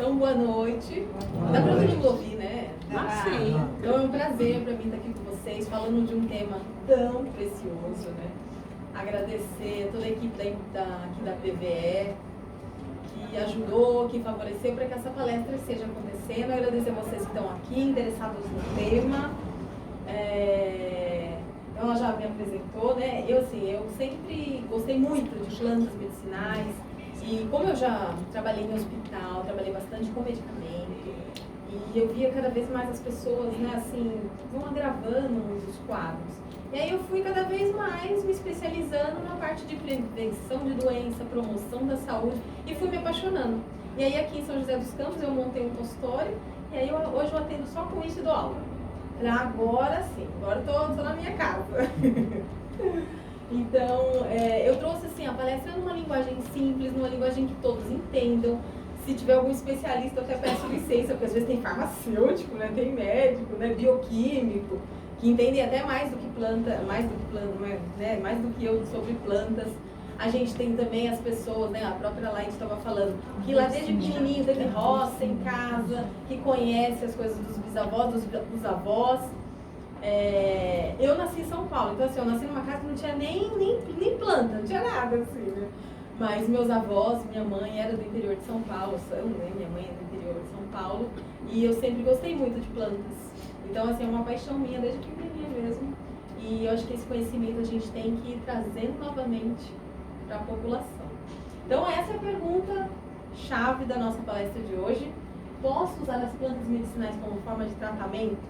Então, boa noite. Dá pra todo mundo ouvir, né? Sim. Então é um prazer para mim estar aqui com vocês, falando de um tema tão precioso, né? Agradecer toda a equipe aqui da PVE, que ajudou, que favoreceu para que essa palestra esteja acontecendo. Agradecer a vocês que estão aqui, interessados no tema. Então ela já me apresentou, né? Eu sempre gostei muito de plantas medicinais. E como eu já trabalhei em hospital, trabalhei bastante com medicamento, e eu via cada vez mais as pessoas, né, assim, vão agravando os quadros. E aí eu fui cada vez mais me especializando na parte de prevenção de doença, promoção da saúde, e fui me apaixonando. E aí aqui em São José dos Campos eu montei um consultório, e aí hoje eu atendo só com isso e dou aula. Agora sim, agora eu tô na minha casa. Então, eu trouxe assim, a palestra numa linguagem simples, numa linguagem que todos entendam. Se tiver algum especialista, eu até peço licença, porque às vezes tem farmacêutico, né? Tem médico, né? Bioquímico, que entendem até mais do que mais do que eu sobre plantas. A gente tem também as pessoas, né? A própria Laide estava falando, que lá desde pequenininho teve roça em casa, que conhece as coisas dos bisavós, dos avós. Eu nasci em São Paulo, então assim, eu nasci numa casa que não tinha nem planta, não tinha nada assim, né? Mas meus avós, minha mãe era do interior de São Paulo, né? Minha mãe é do interior de São Paulo, e eu sempre gostei muito de plantas. Então assim, é uma paixão minha desde pequenininha mesmo. E eu acho que esse conhecimento a gente tem que ir trazendo novamente para a população. Então essa é a pergunta chave da nossa palestra de hoje. Posso usar as plantas medicinais como forma de tratamento?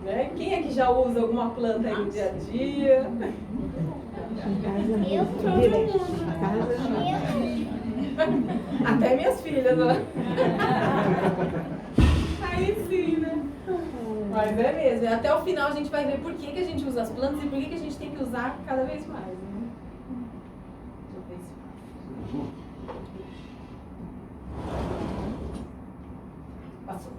Né? Quem é que já usa alguma planta aí no dia a dia? Eu todo mundo. Até minhas filhas, né? Aí sim, né? Mas é mesmo. Até o final a gente vai ver por que a gente usa as plantas e por que a gente tem que usar cada vez mais. Né? Deixa eu ver se passou.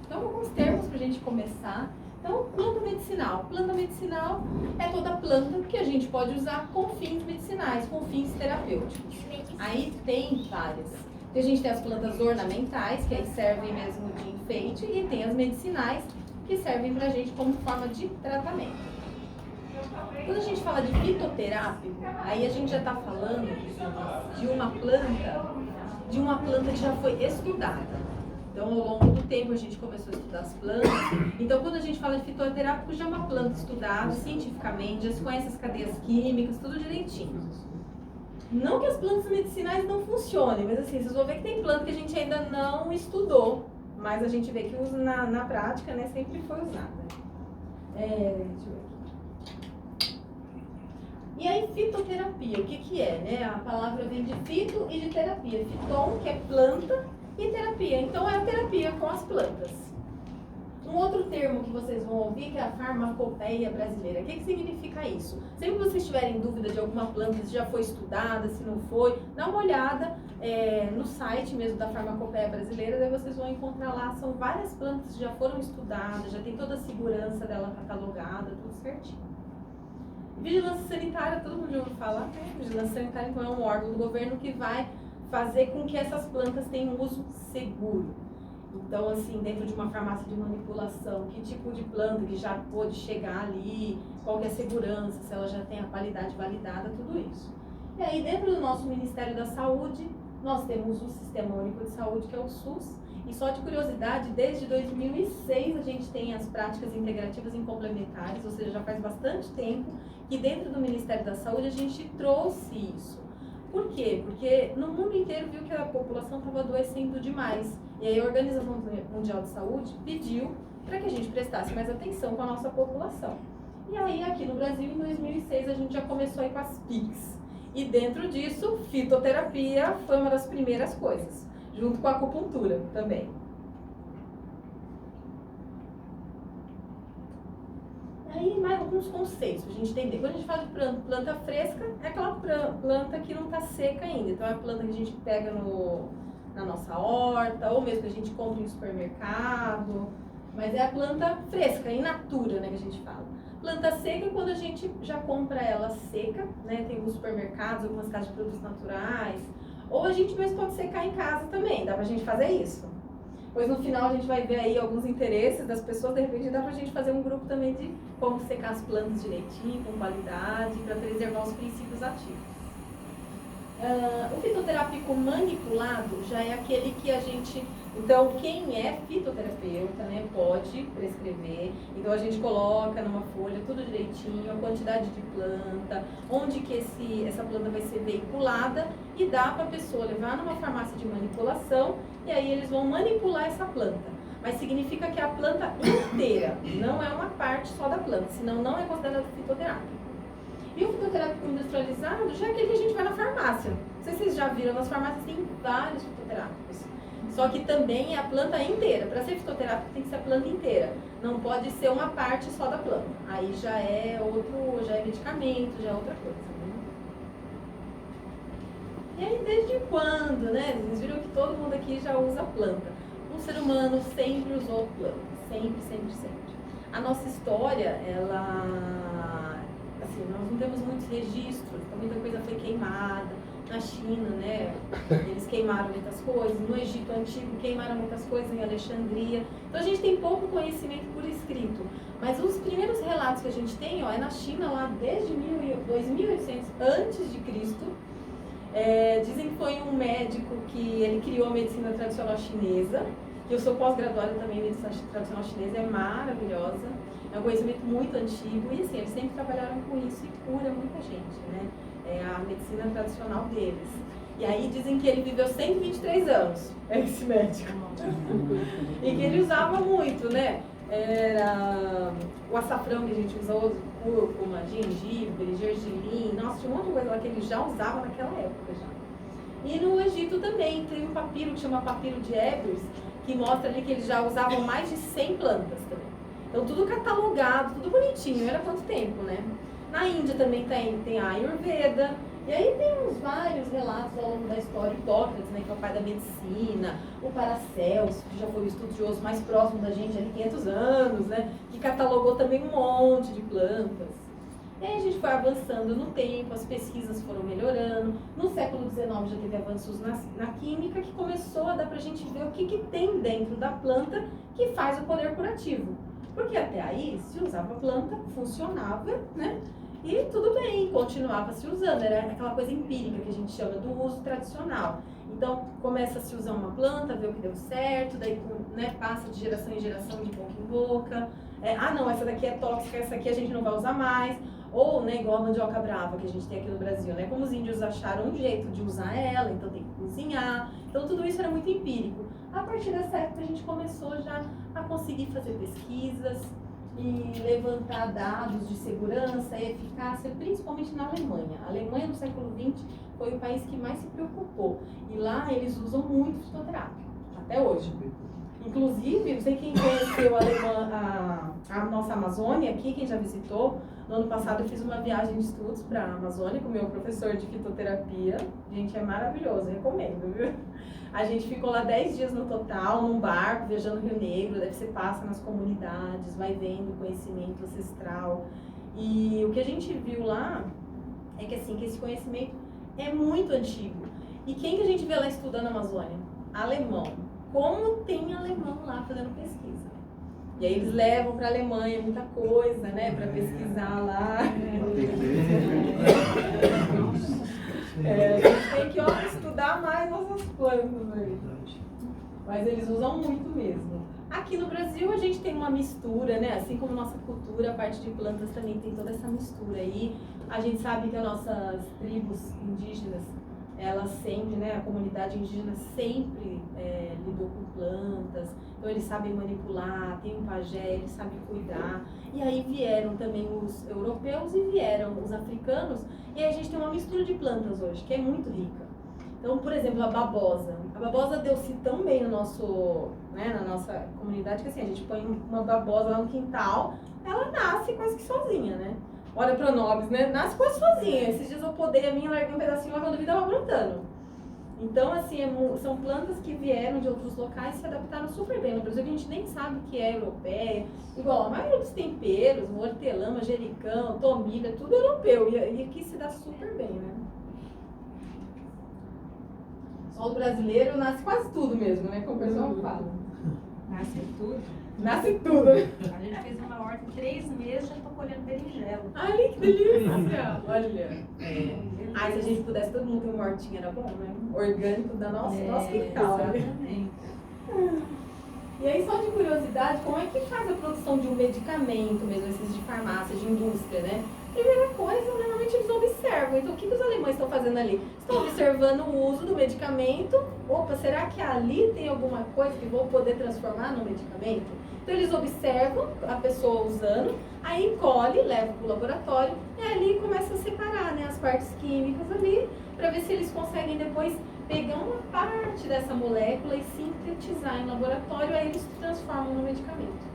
Então, alguns termos para a gente começar. Então, planta medicinal. Planta medicinal é toda planta que a gente pode usar com fins medicinais, com fins terapêuticos. Aí tem várias. A gente tem as plantas ornamentais, que aí servem mesmo de enfeite, e tem as medicinais, que servem pra gente como forma de tratamento. Quando a gente fala de fitoterápico, aí a gente já está falando de uma planta que já foi estudada. Então, ao longo do tempo, a gente começou a estudar as plantas. Então, quando a gente fala de fitoterápico, já é uma planta estudada cientificamente, já se conhece as cadeias químicas, tudo direitinho. Não que as plantas medicinais não funcionem, mas assim, vocês vão ver que tem planta que a gente ainda não estudou, mas a gente vê que usa na prática, né, sempre foi usada. Deixa eu ver aqui. E aí, fitoterapia, o que é, né? A palavra vem de fito e de terapia. Fiton, que é planta, e terapia. Então, é a terapia com as plantas. Um outro termo que vocês vão ouvir que é a farmacopeia brasileira. O que significa isso? Sempre que vocês tiverem dúvida de alguma planta, se já foi estudada, se não foi, dá uma olhada no site mesmo da farmacopeia brasileira, daí vocês vão encontrar lá, são várias plantas que já foram estudadas, já tem toda a segurança dela catalogada, tudo certinho. Vigilância sanitária, todo mundo já ouviu falar, né? Vigilância sanitária então é um órgão do governo que vai fazer com que essas plantas tenham um uso seguro. Então, assim, dentro de uma farmácia de manipulação, que tipo de planta que já pôde chegar ali, qual que é a segurança, se ela já tem a qualidade validada, tudo isso. E aí, dentro do nosso Ministério da Saúde, nós temos o Sistema Único de Saúde, que é o SUS, e só de curiosidade, desde 2006 a gente tem as práticas integrativas e complementares, ou seja, já faz bastante tempo que dentro do Ministério da Saúde a gente trouxe isso. Por quê? Porque no mundo inteiro viu que a população estava adoecendo demais. E aí a Organização Mundial de Saúde pediu para que a gente prestasse mais atenção com a nossa população. E aí aqui no Brasil, em 2006, a gente já começou a ir com as PICs. E dentro disso, fitoterapia foi uma das primeiras coisas, junto com a acupuntura também. Aí, mais alguns conceitos pra gente entender. Quando a gente fala de planta fresca, é aquela planta que não está seca ainda. Então, é a planta que a gente pega na nossa horta, ou mesmo que a gente compra em supermercado. Mas é a planta fresca, in natura, né, que a gente fala. Planta seca é quando a gente já compra ela seca, né? Tem alguns supermercados, algumas casas de produtos naturais, Ou a gente mesmo pode secar em casa também, dá pra gente fazer isso. Pois no final a gente vai ver aí alguns interesses das pessoas, de repente dá pra gente fazer um grupo também de como secar as plantas direitinho, com qualidade, para preservar os princípios ativos. O fitoterápico manipulado já é aquele que a gente... Então, quem é fitoterapeuta, né, pode prescrever. Então, a gente coloca numa folha tudo direitinho, a quantidade de planta, onde que essa planta vai ser veiculada e dá para a pessoa levar numa farmácia de manipulação e aí eles vão manipular essa planta. Mas significa que é a planta inteira, não é uma parte só da planta, senão não é considerado fitoterápico. E o fitoterápico industrializado já é aquele que a gente vai na farmácia. Não sei se vocês já viram, nas farmácias tem vários fitoterápicos. Só que também é a planta inteira. Para ser fitoterápico tem que ser a planta inteira. Não pode ser uma parte só da planta. Aí já é medicamento, já é outra coisa. Né? E aí desde quando, né? Vocês viram que todo mundo aqui já usa planta. O ser humano sempre usou planta. Sempre, sempre, sempre. A nossa história, ela... Assim, nós não temos muitos registros, então muita coisa foi queimada. Na China, né, eles queimaram muitas coisas, no Egito Antigo queimaram muitas coisas, em Alexandria. Então a gente tem pouco conhecimento por escrito, mas os primeiros relatos que a gente tem, ó, é na China lá desde 2800 antes de Cristo. Dizem que foi um médico que ele criou a medicina tradicional chinesa, que eu sou pós-graduada também em medicina tradicional chinesa, é maravilhosa, é um conhecimento muito antigo e assim, eles sempre trabalharam com isso e cura muita gente, né? É a medicina tradicional deles. E aí dizem que ele viveu 123 anos, esse médico. E que ele usava muito, né? Era o açafrão que a gente usou, cúrcuma, gengibre, gergelim, nossa, tinha um monte de coisa lá que ele já usava naquela época já. E no Egito também tem um papiro que chama papiro de Ébers, que mostra ali que eles já usavam mais de 100 plantas também. Então tudo catalogado, tudo bonitinho, era quanto tempo, né? Na Índia também tem a Ayurveda, e aí tem uns vários relatos ao longo da história. Hipócrates, né, que é o pai da medicina, o Paracelso, que já foi o estudioso mais próximo da gente, há 500 anos, né, que catalogou também um monte de plantas. E aí a gente foi avançando no tempo, as pesquisas foram melhorando. No século XIX já teve avanços na química, que começou a dar pra gente ver o que tem dentro da planta que faz o poder curativo. Porque até aí se usava a planta, funcionava, né? E tudo bem, continuava se usando, era aquela coisa empírica que a gente chama do uso tradicional. Então, começa a se usar uma planta, vê o que deu certo, daí né, passa de geração em geração, de boca em boca. Não, essa daqui é tóxica, essa aqui a gente não vai usar mais. Ou, né, igual a mandioca brava que a gente tem aqui no Brasil, né? Como os índios acharam um jeito de usar ela, então tem que cozinhar. Então, tudo isso era muito empírico. A partir dessa época, a gente começou já a conseguir fazer pesquisas e levantar dados de segurança e eficácia, principalmente na Alemanha. A Alemanha, no século XX, foi o país que mais se preocupou. E lá eles usam muito fitoterápico, até hoje. Inclusive, não sei quem conheceu a nossa Amazônia aqui, quem já visitou. No ano passado eu fiz uma viagem de estudos para a Amazônia com o meu professor de fitoterapia. Gente, é maravilhoso, recomendo, viu? A gente ficou lá 10 dias no total, num barco, viajando no Rio Negro. Daí você passa nas comunidades, vai vendo conhecimento ancestral. E o que a gente viu lá é que, assim, que esse conhecimento é muito antigo. E quem que a gente vê lá estudando a Amazônia? Alemão. Como tem alemão lá fazendo pesquisa? E aí eles levam para a Alemanha muita coisa, né, para pesquisar lá. A gente tem que estudar mais nossas plantas aí. Mas eles usam muito mesmo. Aqui no Brasil a gente tem uma mistura, né? Assim como nossa cultura, a parte de plantas também tem toda essa mistura aí. A gente sabe que as nossas tribos indígenas, elas sempre, né? A comunidade indígena sempre lidou com plantas. Então eles sabem manipular, tem um pajé, eles sabem cuidar. E aí vieram também os europeus e vieram os africanos. E aí a gente tem uma mistura de plantas hoje, que é muito rica. Então, por exemplo, a babosa. A babosa deu-se tão bem no nosso, né, na nossa comunidade que assim, a gente põe uma babosa lá no quintal, ela nasce quase que sozinha, né? Olha para nobis, né? Nasce quase sozinha. Esses dias eu podei a minha, larguei um pedacinho lá, quando vi tava brotando. Então, assim, são plantas que vieram de outros locais e se adaptaram super bem. No Brasil, a gente nem sabe que é europeia. Igual, a maioria dos temperos, hortelã, manjericão, tomilho, é tudo europeu. E aqui se dá super bem, né? solo brasileiro nasce quase tudo mesmo, né? Como o pessoal fala. Nasce tudo. Nasce tudo. A gente fez uma horta em 3 meses, já estou colhendo berinjela. Ai, que delícia! Olha. Ai, se a gente pudesse, todo mundo ter uma hortinha, era bom, né? Orgânico da nosso quintal. Exatamente. E aí, só de curiosidade, como é que faz a produção de um medicamento mesmo, esses de farmácia, de indústria, né? Primeira coisa, normalmente eles observam. Então, o que os alemães estão fazendo ali? Estão observando o uso do medicamento. Opa, será que ali tem alguma coisa que vou poder transformar no medicamento? Então, eles observam a pessoa usando, aí colhe, leva para o laboratório e ali começa a separar, né, as partes químicas ali, para ver se eles conseguem depois pegar uma parte dessa molécula e sintetizar em laboratório, aí eles transformam no medicamento.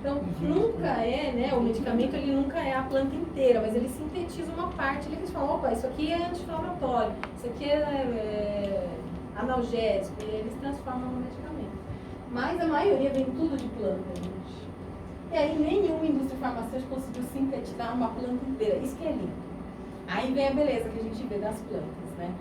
Então, nunca é, né, o medicamento ele nunca é a planta inteira, mas ele sintetiza uma parte ali que eles falam, opa, isso aqui é anti-inflamatório, isso aqui é analgésico, e eles transformam no medicamento. Mas a maioria vem tudo de planta, gente. E aí nenhuma indústria farmacêutica conseguiu sintetizar uma planta inteira, isso que é lindo. Aí vem a beleza que a gente vê das plantas, né?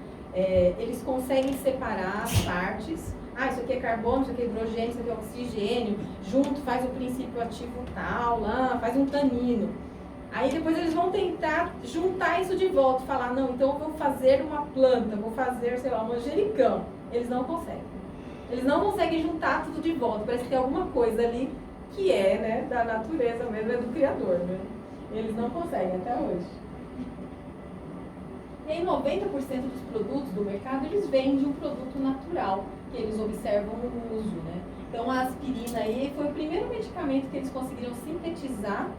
Eles conseguem separar as partes. Isso aqui é carbono, isso aqui é hidrogênio, isso aqui é oxigênio. Junto faz o princípio ativo tal, lá, faz um tanino. Aí depois eles vão tentar juntar isso de volta. Falar, não, então eu vou fazer uma planta, vou fazer, sei lá, um manjericão. Eles não conseguem. Eles não conseguem juntar tudo de volta. Parece que tem alguma coisa ali que é, né, da natureza mesmo, é do Criador, né? Eles não conseguem até hoje. E aí 90% dos produtos do mercado, eles vendem um produto natural, que eles observam o uso, né? Então a aspirina aí foi o primeiro medicamento que eles conseguiram sintetizar.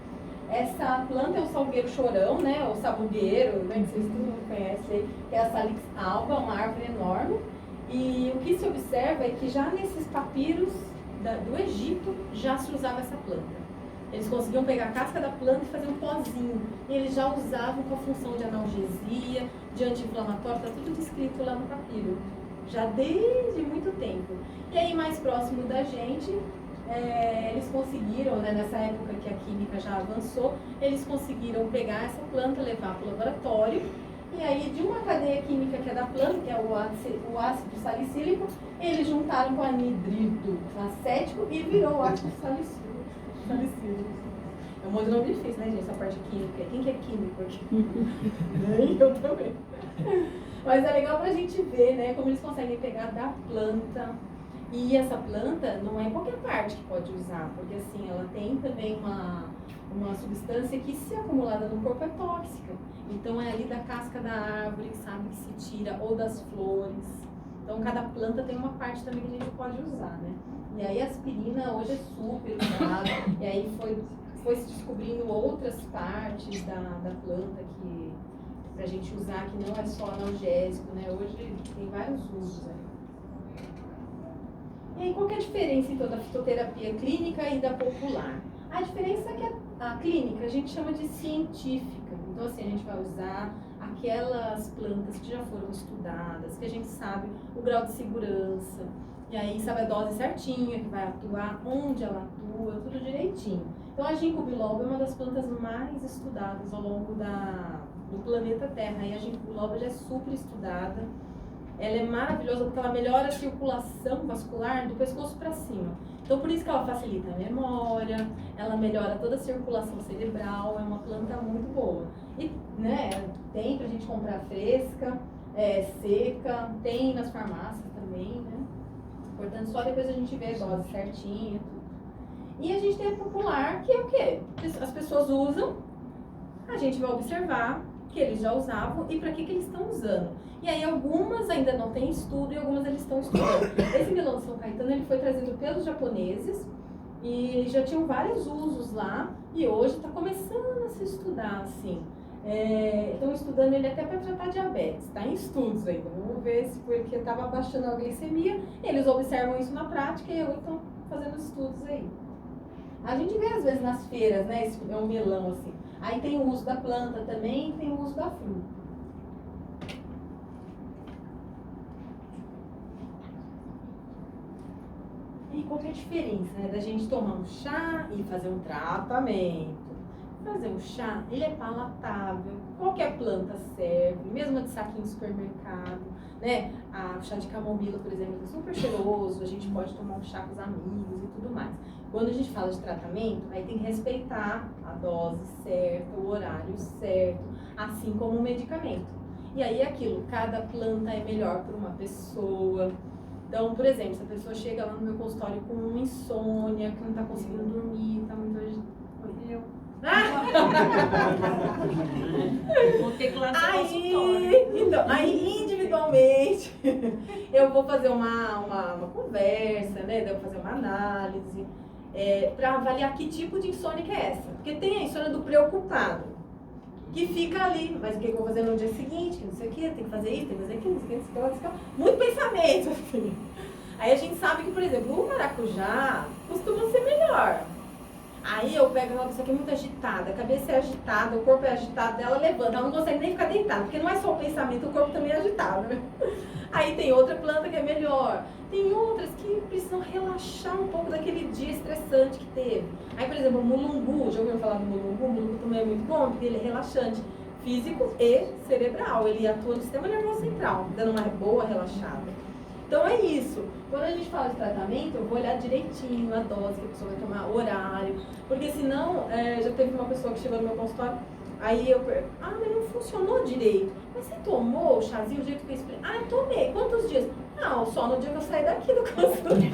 Essa planta é o salgueiro chorão, né? O sabugueiro, né? Que vocês todo mundo conhecem, que é a Salix alba, uma árvore enorme. E o que se observa é que já nesses papiros do Egito já se usava essa planta. Eles conseguiam pegar a casca da planta e fazer um pozinho. E eles já usavam com a função de analgesia, de anti-inflamatório, está tudo descrito lá no papiro. Já desde muito tempo. E aí, mais próximo da gente, eles conseguiram, né, nessa época que a química já avançou, eles conseguiram pegar essa planta, levar para o laboratório. E aí, de uma cadeia química que é da planta, que é o ácido salicílico, eles juntaram com anidrido acético e virou o ácido salicílico. É um monte de nome difícil, né, gente? Essa parte química. Quem que é químico aqui? Nem eu também. Mas é legal pra gente ver, né, como eles conseguem pegar da planta. E essa planta não é qualquer parte que pode usar, porque assim, ela tem também uma substância que, se acumulada no corpo, é tóxica. Então é ali da casca da árvore, sabe, que se tira, ou das flores. Então cada planta tem uma parte também que a gente pode usar, né? E aí a aspirina hoje é super usada, e aí foi se descobrindo outras partes da planta que pra gente usar, que não é só analgésico, né? Hoje tem vários usos aí. E aí qual que é a diferença então da fitoterapia clínica e da popular? A diferença é que a clínica a gente chama de científica. Então assim, a gente vai usar aquelas plantas que já foram estudadas, que a gente sabe o grau de segurança, e aí sabe a dose certinha, que vai atuar, onde ela atua, tudo direitinho. Então a ginkgo biloba é uma das plantas mais estudadas ao longo do planeta Terra. E a ginkgo biloba já é super estudada. Ela é maravilhosa porque ela melhora a circulação vascular do pescoço para cima. Então por isso que ela facilita a memória, ela melhora toda a circulação cerebral, é uma planta muito boa. E, né, tem pra gente comprar fresca, seca, tem nas farmácias também, né? Portanto, só depois a gente vê a dose certinha. E a gente tem a popular, que é o quê? As pessoas usam, a gente vai observar que eles já usavam e para que eles estão usando. E aí algumas ainda não têm estudo e algumas eles estão estudando. Esse melão de São Caetano ele foi trazido pelos japoneses e já tinham vários usos lá e hoje está começando a se estudar assim. Estão estudando ele até para tratar diabetes, está em estudos ainda. Vamos ver se porque estava baixando a glicemia, eles observam isso na prática e hoje estão fazendo estudos aí. A gente vê às vezes nas feiras, né? Esse é um melão assim. Aí tem o uso da planta também e tem o uso da fruta. E qual que é a diferença, né, da gente tomar um chá e fazer um tratamento? Fazer um chá, ele é palatável, qualquer planta serve, mesmo de saquinho de supermercado, né? O chá de camomila, por exemplo, é super cheiroso, a gente pode tomar um chá com os amigos e tudo mais. Quando a gente fala de tratamento, aí tem que respeitar a dose certa, o horário certo, assim como o medicamento. E aí é aquilo, cada planta é melhor para uma pessoa. Então, por exemplo, se a pessoa chega lá no meu consultório com uma insônia, que não está conseguindo dormir, está muito agitado. Vou ter que ir lá no seu consultório. Então, aí individualmente eu vou fazer uma conversa, né? Devo fazer uma análise para avaliar que tipo de insônia que é essa. Porque tem a insônia do preocupado, que fica ali, mas o que eu vou fazer no dia seguinte, que não sei o que, tem que fazer isso, tem que fazer aquilo, não sei o que, não sei o que, muito pensamento, assim. Aí a gente sabe que, por exemplo, o maracujá costuma ser melhor. Aí eu pego uma pessoa que é muito agitada, a cabeça é agitada, o corpo é agitado, ela levanta, ela não consegue nem ficar deitada, porque não é só o pensamento, o corpo também é agitado, né? Aí tem outra planta que é melhor, tem outras que precisam relaxar um pouco daquele dia estressante que teve. Aí, por exemplo, o mulungu, já ouviram falar do mulungu? O mulungu também é muito bom, porque ele é relaxante, físico e cerebral, ele atua no sistema nervoso central, dando uma boa relaxada. Então é isso. Quando a gente fala de tratamento, eu vou olhar direitinho a dose que a pessoa vai tomar, o horário. Porque senão, já teve uma pessoa que chegou no meu consultório, aí eu pergunto, mas não funcionou direito. Mas você tomou o chazinho do jeito que eu expliquei? Eu tomei. Quantos dias? Não, só no dia que eu saí daqui do consultório.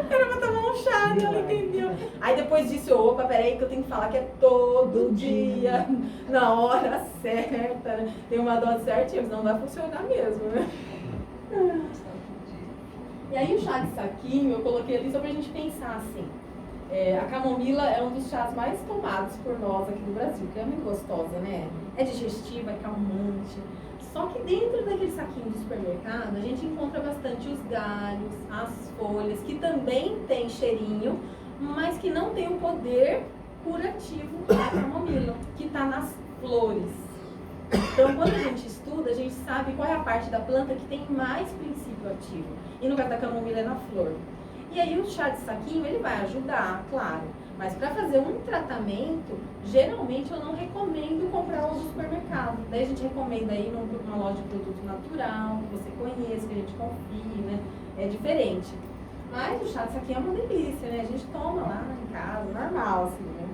Era pra tomar um chá, ela entendeu. Aí depois disso, opa, peraí que eu tenho que falar que é todo dia, na hora certa, né? Tem uma dose certinha, senão não vai funcionar mesmo, né? E aí o chá de saquinho, eu coloquei ali só pra gente pensar assim. A camomila é um dos chás mais tomados por nós aqui no Brasil, que é muito gostosa, né? É digestiva, é calmante. Só que dentro daquele saquinho do supermercado, a gente encontra bastante os galhos, as folhas, que também tem cheirinho, mas que não tem o poder curativo da camomila, que está nas flores. Então, quando a gente estuda, a gente sabe qual é a parte da planta que tem mais princípio ativo. E no caso da camomila é na flor. E aí o chá de saquinho, ele vai ajudar, claro. Mas para fazer um tratamento, geralmente eu não recomendo comprar um do supermercado. Daí a gente recomenda ir numa loja de produto natural, que você conheça, que a gente confie, né? É diferente. Mas o chá de saquinho é uma delícia, né? A gente toma lá em casa, normal, assim, né?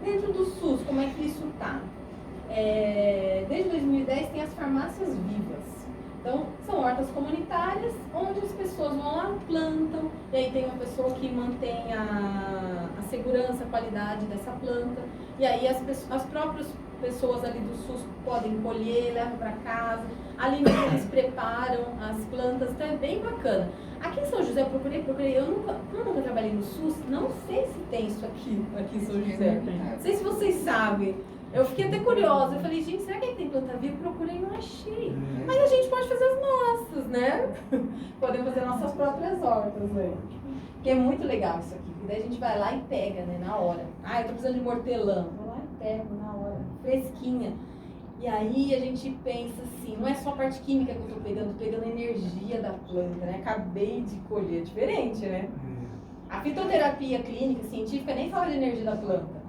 Dentro do SUS, como é que isso tá? Desde 2010 tem as farmácias vivas. Então, são hortas comunitárias, onde as pessoas vão lá, plantam, e aí tem uma pessoa que mantém a segurança, a qualidade dessa planta, e aí as próprias pessoas ali do SUS podem colher, levam para casa, ali mesmo eles preparam as plantas, então é bem bacana. Aqui em São José, eu procurei, eu nunca trabalhei no SUS, não sei se tem isso aqui em São José, não sei se vocês sabem. Eu fiquei até curiosa, eu falei, gente, será que tem planta viva? Procurei e não achei. Mas a gente pode fazer as nossas, né? Podemos fazer nossas próprias hortas, né? Que é muito legal isso aqui, porque daí a gente vai lá e pega, né, na hora. Eu tô precisando de hortelã, vou lá e pego na hora, fresquinha. E aí a gente pensa assim, não é só a parte química que eu tô pegando a energia da planta, né? Acabei de colher, diferente, né? A fitoterapia clínica, científica, nem fala de energia da planta.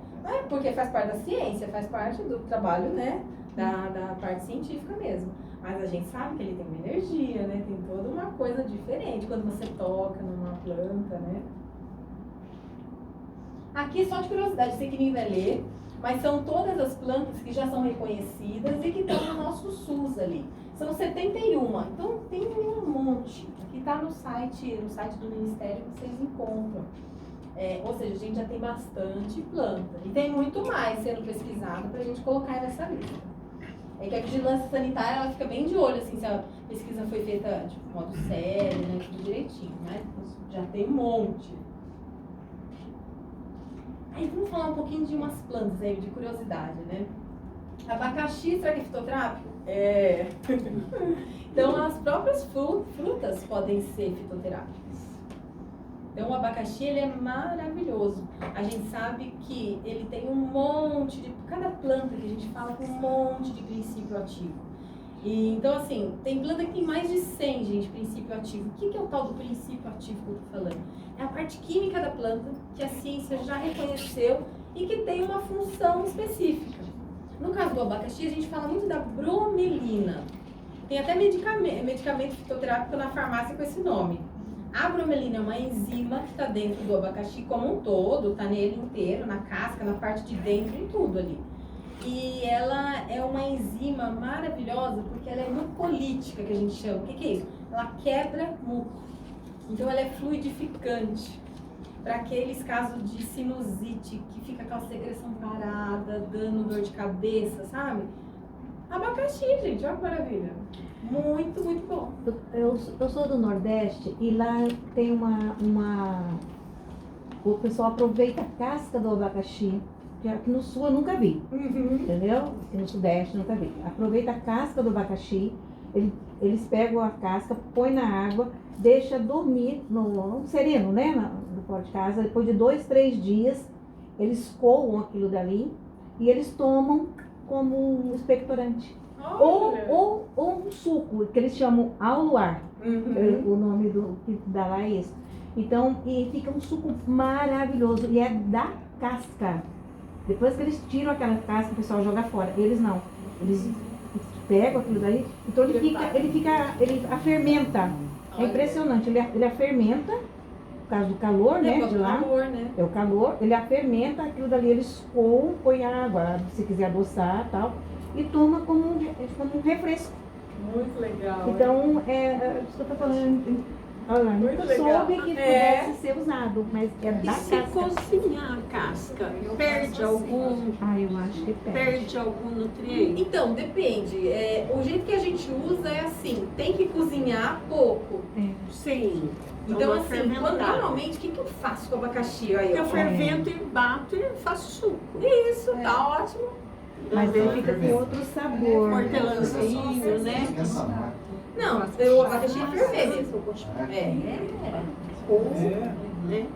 Porque faz parte da ciência, faz parte do trabalho, né, da parte científica mesmo. Mas a gente sabe que ele tem uma energia, né, tem toda uma coisa diferente quando você toca numa planta, né. Aqui só de curiosidade, sei que ninguém vai ler, mas são todas as plantas que já são reconhecidas e que estão no nosso SUS ali. São 71, então tem um monte. Aqui está no site do Ministério que vocês encontram. Ou seja, a gente já tem bastante planta. E tem muito mais sendo pesquisado para a gente colocar nessa lista. É que a vigilância sanitária, ela fica bem de olho, assim, se a pesquisa foi feita de modo sério, né, tudo direitinho, né? Já tem um monte. Aí vamos falar um pouquinho de umas plantas aí, de curiosidade, né? Abacaxi, será que é fitoterápico? Então, as próprias frutas podem ser fitoterápicas. Então, o abacaxi, ele é maravilhoso. A gente sabe que ele tem um monte de... Cada planta que a gente fala tem um monte de princípio ativo. E, então, assim, tem planta que tem mais de 100, gente, princípio ativo. O que é o tal do princípio ativo que eu tô falando? É a parte química da planta, que a ciência já reconheceu e que tem uma função específica. No caso do abacaxi, a gente fala muito da bromelina. Tem até medicamento fitoterápico na farmácia com esse nome. A bromelina é uma enzima que está dentro do abacaxi como um todo, está nele inteiro, na casca, na parte de dentro, em tudo ali. E ela é uma enzima maravilhosa porque ela é mucolítica, que a gente chama. O que é isso? Ela quebra muco. Então ela é fluidificante. Para aqueles casos de sinusite, que fica aquela secreção parada, dando dor de cabeça, sabe? Abacaxi, gente, olha que maravilha. Muito, muito bom. Eu sou do Nordeste e lá tem o pessoal aproveita a casca do abacaxi, que aqui no Sul eu nunca vi, entendeu? Aqui no Sudeste eu nunca vi. Aproveita a casca do abacaxi, eles pegam a casca, põem na água, deixa dormir no sereno, né? No pó de casa. Depois de 2, 3 dias, eles coam aquilo dali e eles tomam como um expectorante. Ou um suco, que eles chamam ao luar. O nome do que dá lá é esse. Então, e fica um suco maravilhoso. E é da casca. Depois que eles tiram aquela casca, o pessoal joga fora. Eles não. Eles pegam aquilo daí. Então ele fermenta. É impressionante. Ele fermenta, por causa do calor, né? De lá. É o calor. Ele fermenta aquilo dali. Eles coam, põe água, se quiser adoçar e tal. E toma como um refresco. Muito legal. Então, é isso que eu tô falando. Olha, nunca soube que pudesse ser usado, mas é da se casca. cozinhar a casca, perde algum, Eu acho que perde algum nutriente? Então, depende. O jeito que a gente usa é assim, tem que cozinhar pouco. Sim. Então, assim, normalmente, o que eu faço com o abacaxi? Aí, Eu fervento e bato e faço suco. Isso, tá ótimo. Mas ele fica com outro sabor. Hortelãzinho, né? Não, o abacaxi é ferver mesmo. Né?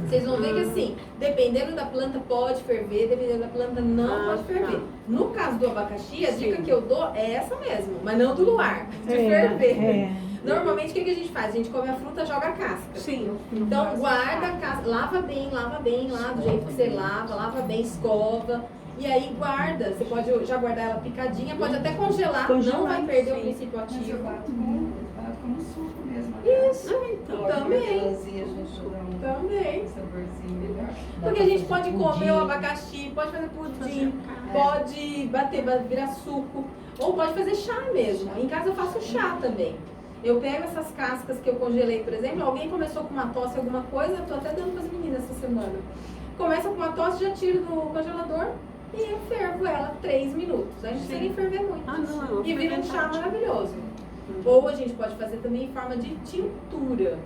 Vocês vão ver que assim, dependendo da planta pode ferver, dependendo da planta não pode ferver. No caso do abacaxi, a dica que eu dou é essa mesmo, mas não do luar, de ferver. Normalmente o que a gente faz? A gente come a fruta, joga a casca. Sim. Então guarda a casca, lava bem lá do jeito que você lava bem, escova. E aí guarda, você pode já guardar ela picadinha, pode até congelar, não vai perder o princípio ativo. Como suco mesmo. Isso, Então, também. Também. Porque a gente pode comer o abacaxi, pode fazer pudim, pode virar suco, ou pode fazer chá mesmo. Em casa eu faço chá também. Eu pego essas cascas que eu congelei, por exemplo, alguém começou com uma tosse, alguma coisa, eu tô até dando para as meninas essa semana. Começa com uma tosse, já tiro do congelador e eu fervo ela 3 minutos. A gente tem que ferver muito. E vira um chá maravilhoso. Ou a gente pode fazer também em forma de tintura,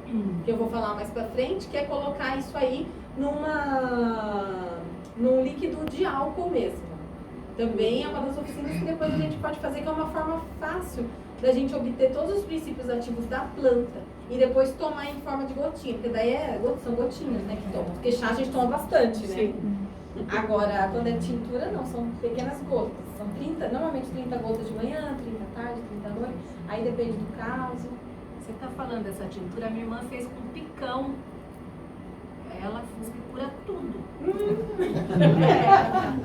que eu vou falar mais pra frente, que é colocar isso aí num líquido de álcool mesmo. Também é uma das oficinas que depois a gente pode fazer, que é uma forma fácil da gente obter todos os princípios ativos da planta e depois tomar em forma de gotinha, porque daí são gotinhas, né, que tomam. Porque chá a gente toma bastante, né? Sim. Agora, quando é tintura, não, são pequenas gotas. São normalmente 30 gotas de manhã, 30 à tarde, 30 à noite. Aí depende do caso. Você está falando dessa tintura, a minha irmã fez com picão. Ela cura tudo.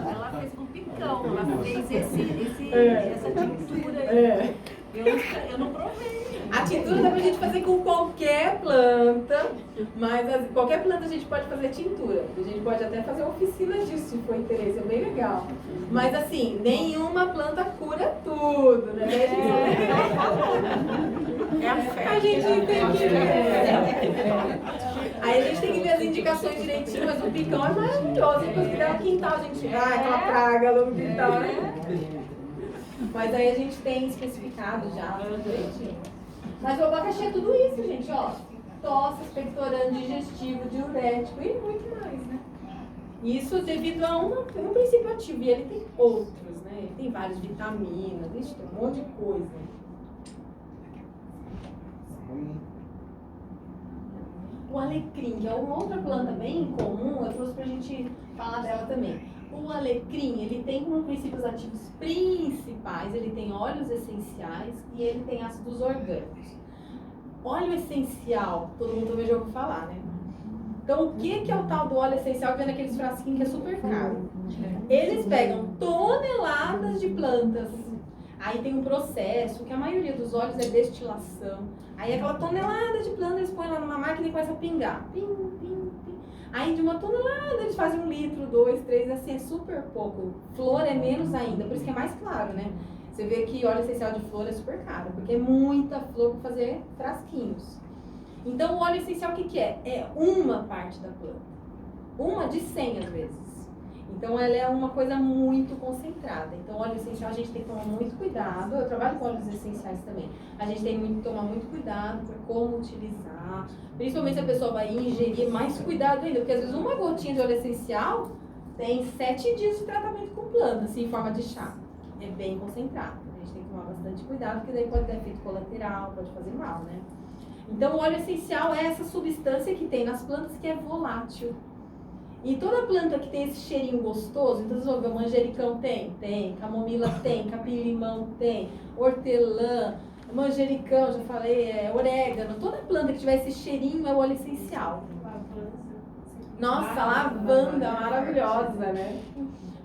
Ela fez com picão, ela fez essa tintura. Eu não provei. A tintura dá pra gente fazer com qualquer planta, mas qualquer planta a gente pode fazer tintura. A gente pode até fazer oficina disso, se for interesse, é bem legal. Mas assim, nenhuma planta cura tudo, né? A gente tem que ver. Aí a gente tem que ver as indicações direitinho, mas o picão é maravilhoso. Depois que der no quintal, a gente vai, aquela praga lá no quintal, né? Mas aí a gente tem especificado já direitinho. Mas o abacaxi é tudo isso, gente, ó. Tosse, expectorante, digestivo, diurético e muito mais, né? Isso devido a um princípio ativo. E ele tem outros, né? Ele tem várias vitaminas, tem um monte de coisa. O alecrim, que é uma outra planta bem comum, eu trouxe pra gente falar dela também. O alecrim, ele tem como princípios ativos principais, ele tem óleos essenciais e ele tem ácidos orgânicos. Óleo essencial, todo mundo também já ouviu falar, né? Então, o que é o tal do óleo essencial que vem naqueles frasquinhos que é super caro? Eles pegam toneladas de plantas. Aí tem um processo, que a maioria dos óleos é destilação. Aí aquela tonelada de planta eles põem lá numa máquina e começa a pingar. Pim, pim, pim. Aí de uma tonelada eles fazem 1 litro, 2, 3, assim, é super pouco. Flor é menos ainda, por isso que é mais claro, né? Você vê que óleo essencial de flor é super caro, porque é muita flor para fazer frasquinhos. Então o óleo essencial o que é? É uma parte da planta. Uma de 100 às vezes. Então ela é uma coisa muito concentrada. Então óleo essencial a gente tem que tomar muito cuidado. Eu trabalho com óleos essenciais também. A gente tem que tomar muito cuidado por como utilizar. Principalmente se a pessoa vai ingerir, mais cuidado ainda. Porque às vezes uma gotinha de óleo essencial tem 7 dias de tratamento com planta, assim, em forma de chá. É bem concentrado. A gente tem que tomar bastante cuidado, porque daí pode ter efeito colateral, pode fazer mal, né? Então o óleo essencial é essa substância que tem nas plantas que é volátil. E toda planta que tem esse cheirinho gostoso, então você vê, manjericão tem, camomila tem, capim-limão tem, hortelã, manjericão, já falei, orégano, toda planta que tiver esse cheirinho é o óleo essencial. Nossa, lavanda, maravilhosa, né?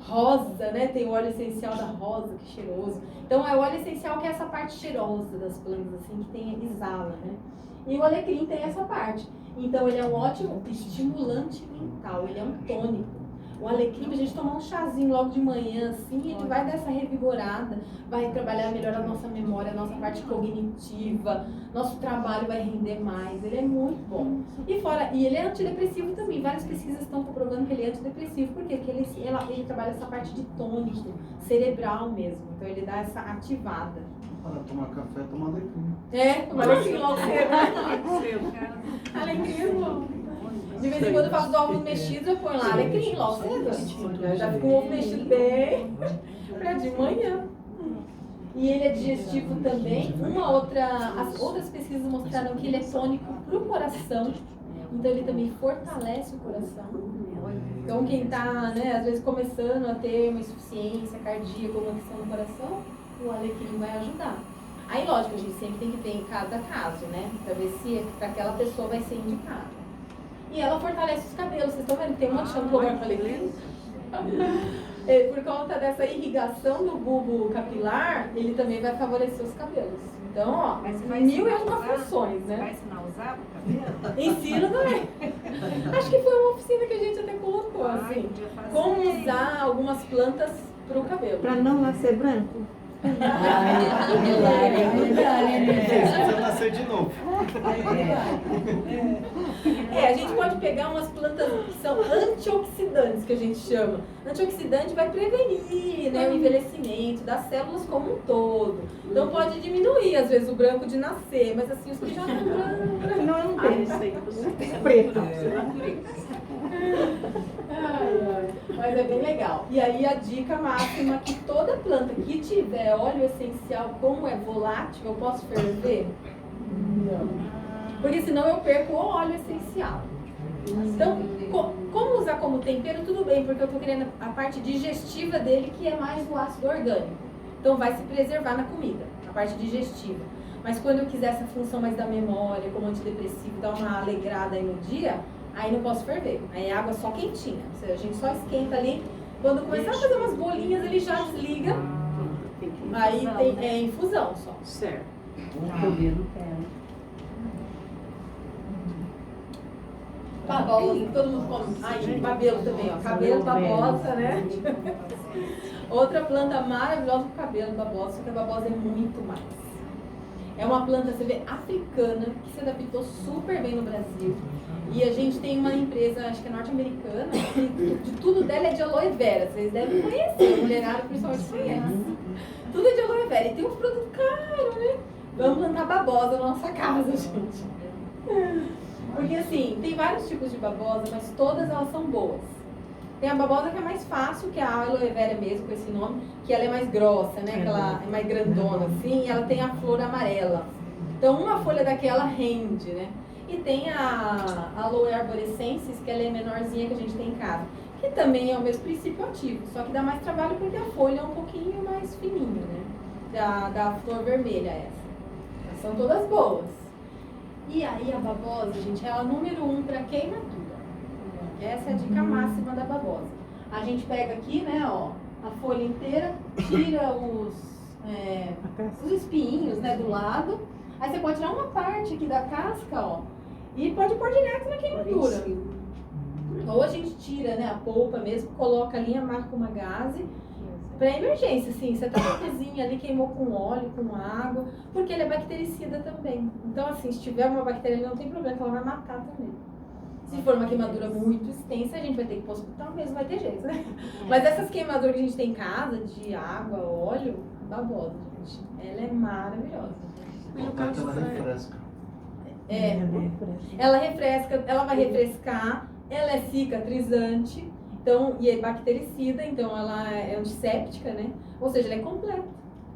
Rosa, né? Tem o óleo essencial da rosa, que cheiroso. Então é o óleo essencial que é essa parte cheirosa das plantas, assim, que tem, exala, né? E o alecrim tem essa parte. Então ele é um ótimo estimulante mental, ele é um tônico. O alecrim, a gente tomar um chazinho logo de manhã, assim, ele vai dar essa revigorada, vai trabalhar melhor a nossa memória, a nossa parte cognitiva, nosso trabalho vai render mais, ele é muito bom. E ele é antidepressivo também, várias pesquisas estão comprovando que ele é antidepressivo, por quê? Porque ele trabalha essa parte de tônico, cerebral mesmo, então ele dá essa ativada. Para tomar café, tomar alecrim. Tomar alecrim logo cedo. Alecrim é bom. De vez em quando eu faço os ovos mexidos, eu ponho lá alecrim logo cedo. Já fica um ovo mexido bem pra de manhã. E ele é digestivo também. As outras pesquisas mostraram que ele é tônico pro coração. Então ele também fortalece o coração. Então quem tá, né, às vezes começando a ter uma insuficiência cardíaca, uma questão no coração, o alecrim vai ajudar. Aí lógico, a gente sempre tem que ver em cada caso, né? Pra ver se para aquela pessoa vai ser indicado. E ela fortalece os cabelos. Vocês estão vendo? Tem um monte de shampoo agora para alecrim. Por conta dessa irrigação do bulbo capilar, ele também vai favorecer os cabelos. Então, ó, mil e uma funções, né? Vai ensinar a usar o cabelo? Ensino também. Acho que foi uma oficina que a gente até colocou, assim. Como usar algumas plantas pro cabelo. Pra não nascer branco? Precisa nascer de novo. A gente pode pegar umas plantas que são antioxidantes, que a gente chama. Antioxidante vai prevenir, né, o envelhecimento das células como um todo. Então pode diminuir, às vezes, o branco de nascer, mas assim, os que já estão brancos. Não, eu não tenho. Preto. Mas é bem legal. E aí a dica máxima é que toda planta que tiver óleo essencial, como é volátil, eu posso ferver? Não. Porque senão eu perco o óleo essencial. Então, como usar como tempero, tudo bem, porque eu estou querendo a parte digestiva dele, que é mais o ácido orgânico. Então vai se preservar na comida, a parte digestiva. Mas quando eu quiser essa função mais da memória, como antidepressivo, dar uma alegrada aí no dia, aí não posso ferver. Aí é água só quentinha. Ou seja, a gente só esquenta ali. Quando começar a fazer umas bolinhas, ele já desliga. Aí tem infusão só. Certo. Babosa, todo mundo come. Ai, cabelo também, ó. Cabelo, babosa, né? Outra planta maravilhosa pro cabelo, babosa, só que a babosa é muito mais. É uma planta, você vê, africana, que se adaptou super bem no Brasil. E a gente tem uma empresa, acho que é norte-americana, que de tudo dela é de aloe vera. Vocês devem conhecer, mulherada principalmente conhece. Tudo é de aloe vera. E tem uns produtos caros, né? Vamos plantar babosa na nossa casa, gente. Porque assim, tem vários tipos de babosa, mas todas elas são boas. Tem a babosa que é mais fácil, que é a aloe vera mesmo, com esse nome, que ela é mais grossa, né? Que ela é mais grandona, assim, e ela tem a flor amarela. Então uma folha daquela rende, né? E tem a Aloe arborescens, que ela é menorzinha que a gente tem em casa. Que também é o mesmo princípio ativo, só que dá mais trabalho porque a folha é um pouquinho mais fininha, né? Da flor vermelha essa. Mas são todas boas. E aí a babosa, gente, é a número 1 para queimadura. Essa é a dica máxima da babosa. A gente pega aqui, né, ó, a folha inteira, tira os espinhos, né, do lado. Aí você pode tirar uma parte aqui da casca, ó, e pode pôr direto na queimadura. Ou a gente tira, né, a polpa mesmo, coloca ali, amarra com uma gaze. Pra emergência, assim, você tá na cozinha ali, queimou com óleo, com água, porque ele é bactericida também. Então, assim, se tiver uma bactéria ali, não tem problema, que ela vai matar também. Se for uma queimadura muito extensa, a gente vai ter que ir pro hospital mesmo, vai ter jeito, né? Mas essas queimaduras que a gente tem em casa, de água, óleo, babosa, gente. Ela é maravilhosa. Ela refresca. Ela refresca, ela vai refrescar, ela é cicatrizante. Então, e é bactericida, então ela é antisséptica, né? Ou seja, ela é completa.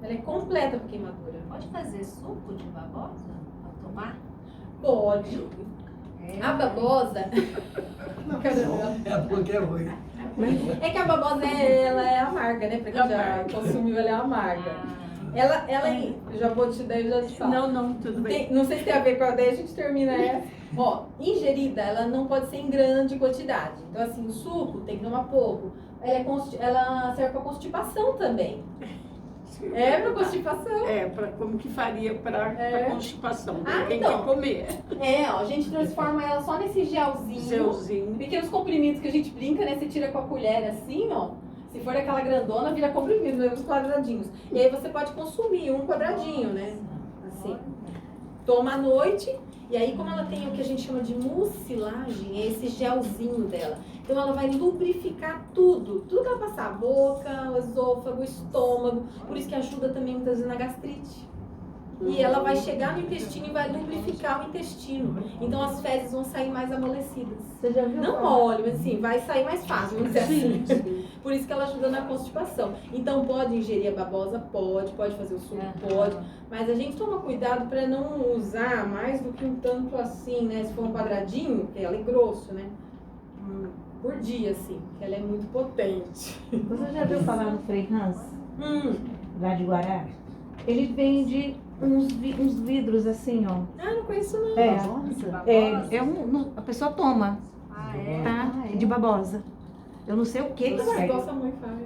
Ela é completa para queimadura. Pode fazer suco de babosa para tomar? Pode. A babosa... É porque é ruim. É que a babosa ela é amarga, né? Pra quem já consumiu, ela é amarga. Ela eu já vou te dar, eu já te falo. Não, tudo bem. Não sei se tem a ver com a daí a gente termina essa. Ó, ingerida, ela não pode ser em grande quantidade. Então, assim, o suco tem que tomar pouco. Ela serve para constipação também. É para constipação. Como que faria para constipação? Tem então. que comer. Ó, a gente transforma ela só nesse gelzinho. Pequenos comprimidos que a gente brinca, né? Você tira com a colher assim, ó. Se for aquela grandona, vira comprimido, mesmo os quadradinhos. E aí você pode consumir um quadradinho, né? Assim. Toma à noite. E aí, como ela tem o que a gente chama de mucilagem, é esse gelzinho dela. Então, ela vai lubrificar tudo. Tudo que ela passar, a boca, o esôfago, o estômago. Por isso que ajuda também muitas vezes na gastrite. E ela vai chegar no intestino e vai lubrificar o intestino. Então, as fezes vão sair mais amolecidas. Você já viu? Não mole, mas assim, vai sair mais fácil, vamos dizer assim. Por isso que ela ajuda na constipação. Então, pode ingerir a babosa? Pode fazer o suco? Pode. Mas a gente toma cuidado para não usar mais do que um tanto assim, né? Se for um quadradinho, porque ela é grosso, né? Por dia, assim, que ela é muito potente. Você já viu falar no Frei Hans, lá de Guará? Ele vende uns vidros assim, ó. Ah, não conheço não. A pessoa toma, tá? De babosa. Eu não sei o que que é. Nossa mãe faz.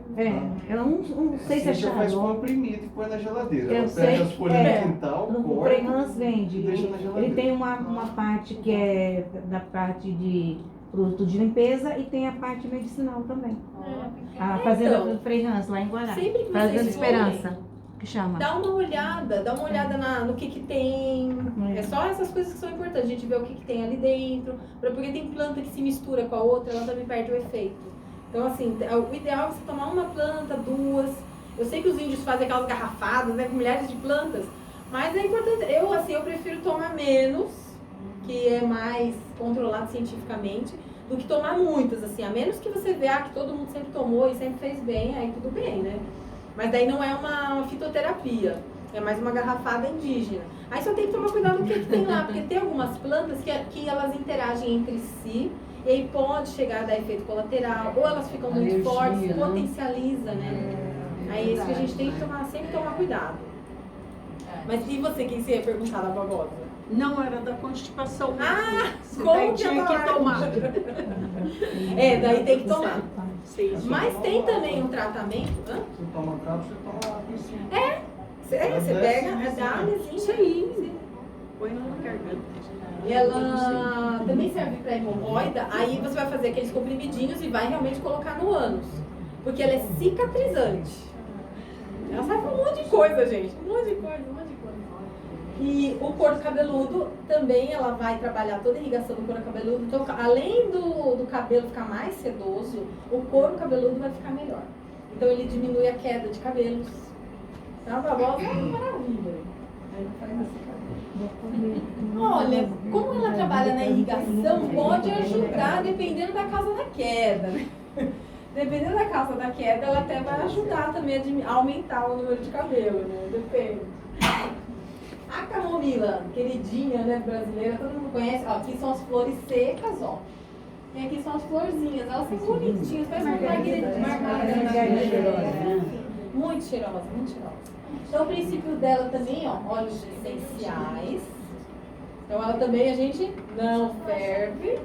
Eu não sei se é Você faz xarope. comprimido e põe na geladeira. Eu Ela sei, pega as folhas no quintal, O corta Frei Hans vende. e deixa na geladeira. Ele tem uma parte que é da parte de produto de limpeza e tem a parte medicinal também. A fazenda do Frei Hans, lá em Guará. Sempre que Fazenda vocês Esperança, que chama. dá uma olhada no que tem. É só essas coisas que são importantes. A gente vê o que tem ali dentro. Porque tem planta que se mistura com a outra, ela também perde o efeito. Então, assim, o ideal é você tomar uma planta, duas. Eu sei que os índios fazem aquelas garrafadas, né, com milhares de plantas. Mas é importante. Eu prefiro tomar menos, que é mais controlado cientificamente, do que tomar muitas, assim. A menos que você vê que todo mundo sempre tomou e sempre fez bem, aí tudo bem, né? Mas daí não é uma fitoterapia, é mais uma garrafada indígena. Aí só tem que tomar cuidado com o que tem lá, porque tem algumas plantas que elas interagem entre si, e aí pode chegar a dar efeito colateral, ou elas ficam muito fortes, potencializa, né? Aí é isso que a gente tem que sempre tomar cuidado. Mas e você, quem você ia perguntar da babosa? Não era da constipação. Como tinha que tomar. Daí tem que tomar. Sim. Mas tem também um tratamento. Você toma cápsula, você toma lá por cima. Você pega, dá assim. Sim. Põe na garganta. Ela também serve para hemorroida. Aí você vai fazer aqueles comprimidinhos e vai realmente colocar no ânus. Porque ela é cicatrizante. Ela serve pra um monte de coisa, gente. Um monte de coisa. E o couro cabeludo também, ela vai trabalhar toda a irrigação do couro cabeludo. Então, além do cabelo ficar mais sedoso, o couro cabeludo vai ficar melhor. Então, ele diminui a queda de cabelos. Então, a babosa é uma maravilha. Olha, como ela trabalha na irrigação, pode ajudar dependendo da causa da queda, né? Dependendo da causa da queda, ela até vai ajudar também a aumentar o número de cabelo, né? Depende. A camomila, queridinha, né, brasileira, todo mundo conhece. Ó, aqui são as flores secas, ó. E aqui são as florzinhas. Elas são bonitinhas, parece uma margarida. Muito cheirosa, muito cheirosa. Então, o princípio dela também, ó, óleos essenciais. Então, ela também a gente não ferve.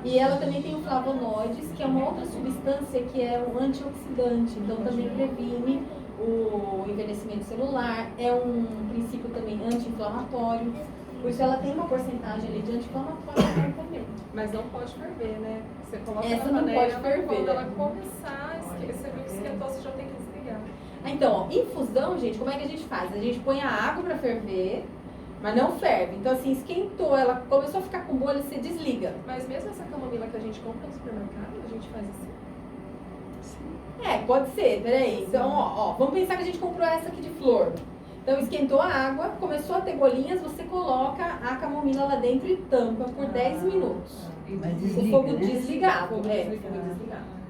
E ela também tem o flavonoides, que é uma outra substância que é um antioxidante, então também previne o envelhecimento celular, é um princípio também anti-inflamatório, por isso ela tem uma porcentagem ali de anti-inflamatório também. Mas não pode ferver, né? Você coloca Essa na não panela, pode ferver. quando ela começar, você viu que esquentou, você já tem que desligar. Então, ó, infusão, gente, como é que a gente faz? A gente põe a água pra ferver, mas não ferve. Então, assim, esquentou, ela começou a ficar com bolha, você desliga. Mas mesmo essa camomila que a gente compra no supermercado, a gente faz assim. É, pode ser, peraí. Então, ó, vamos pensar que a gente comprou essa aqui de flor. Então, esquentou a água, começou a ter bolinhas, você coloca a camomila lá dentro e tampa por 10 minutos. Mas O desliga, fogo né? desligado, Fogo fogo desligado. desligado.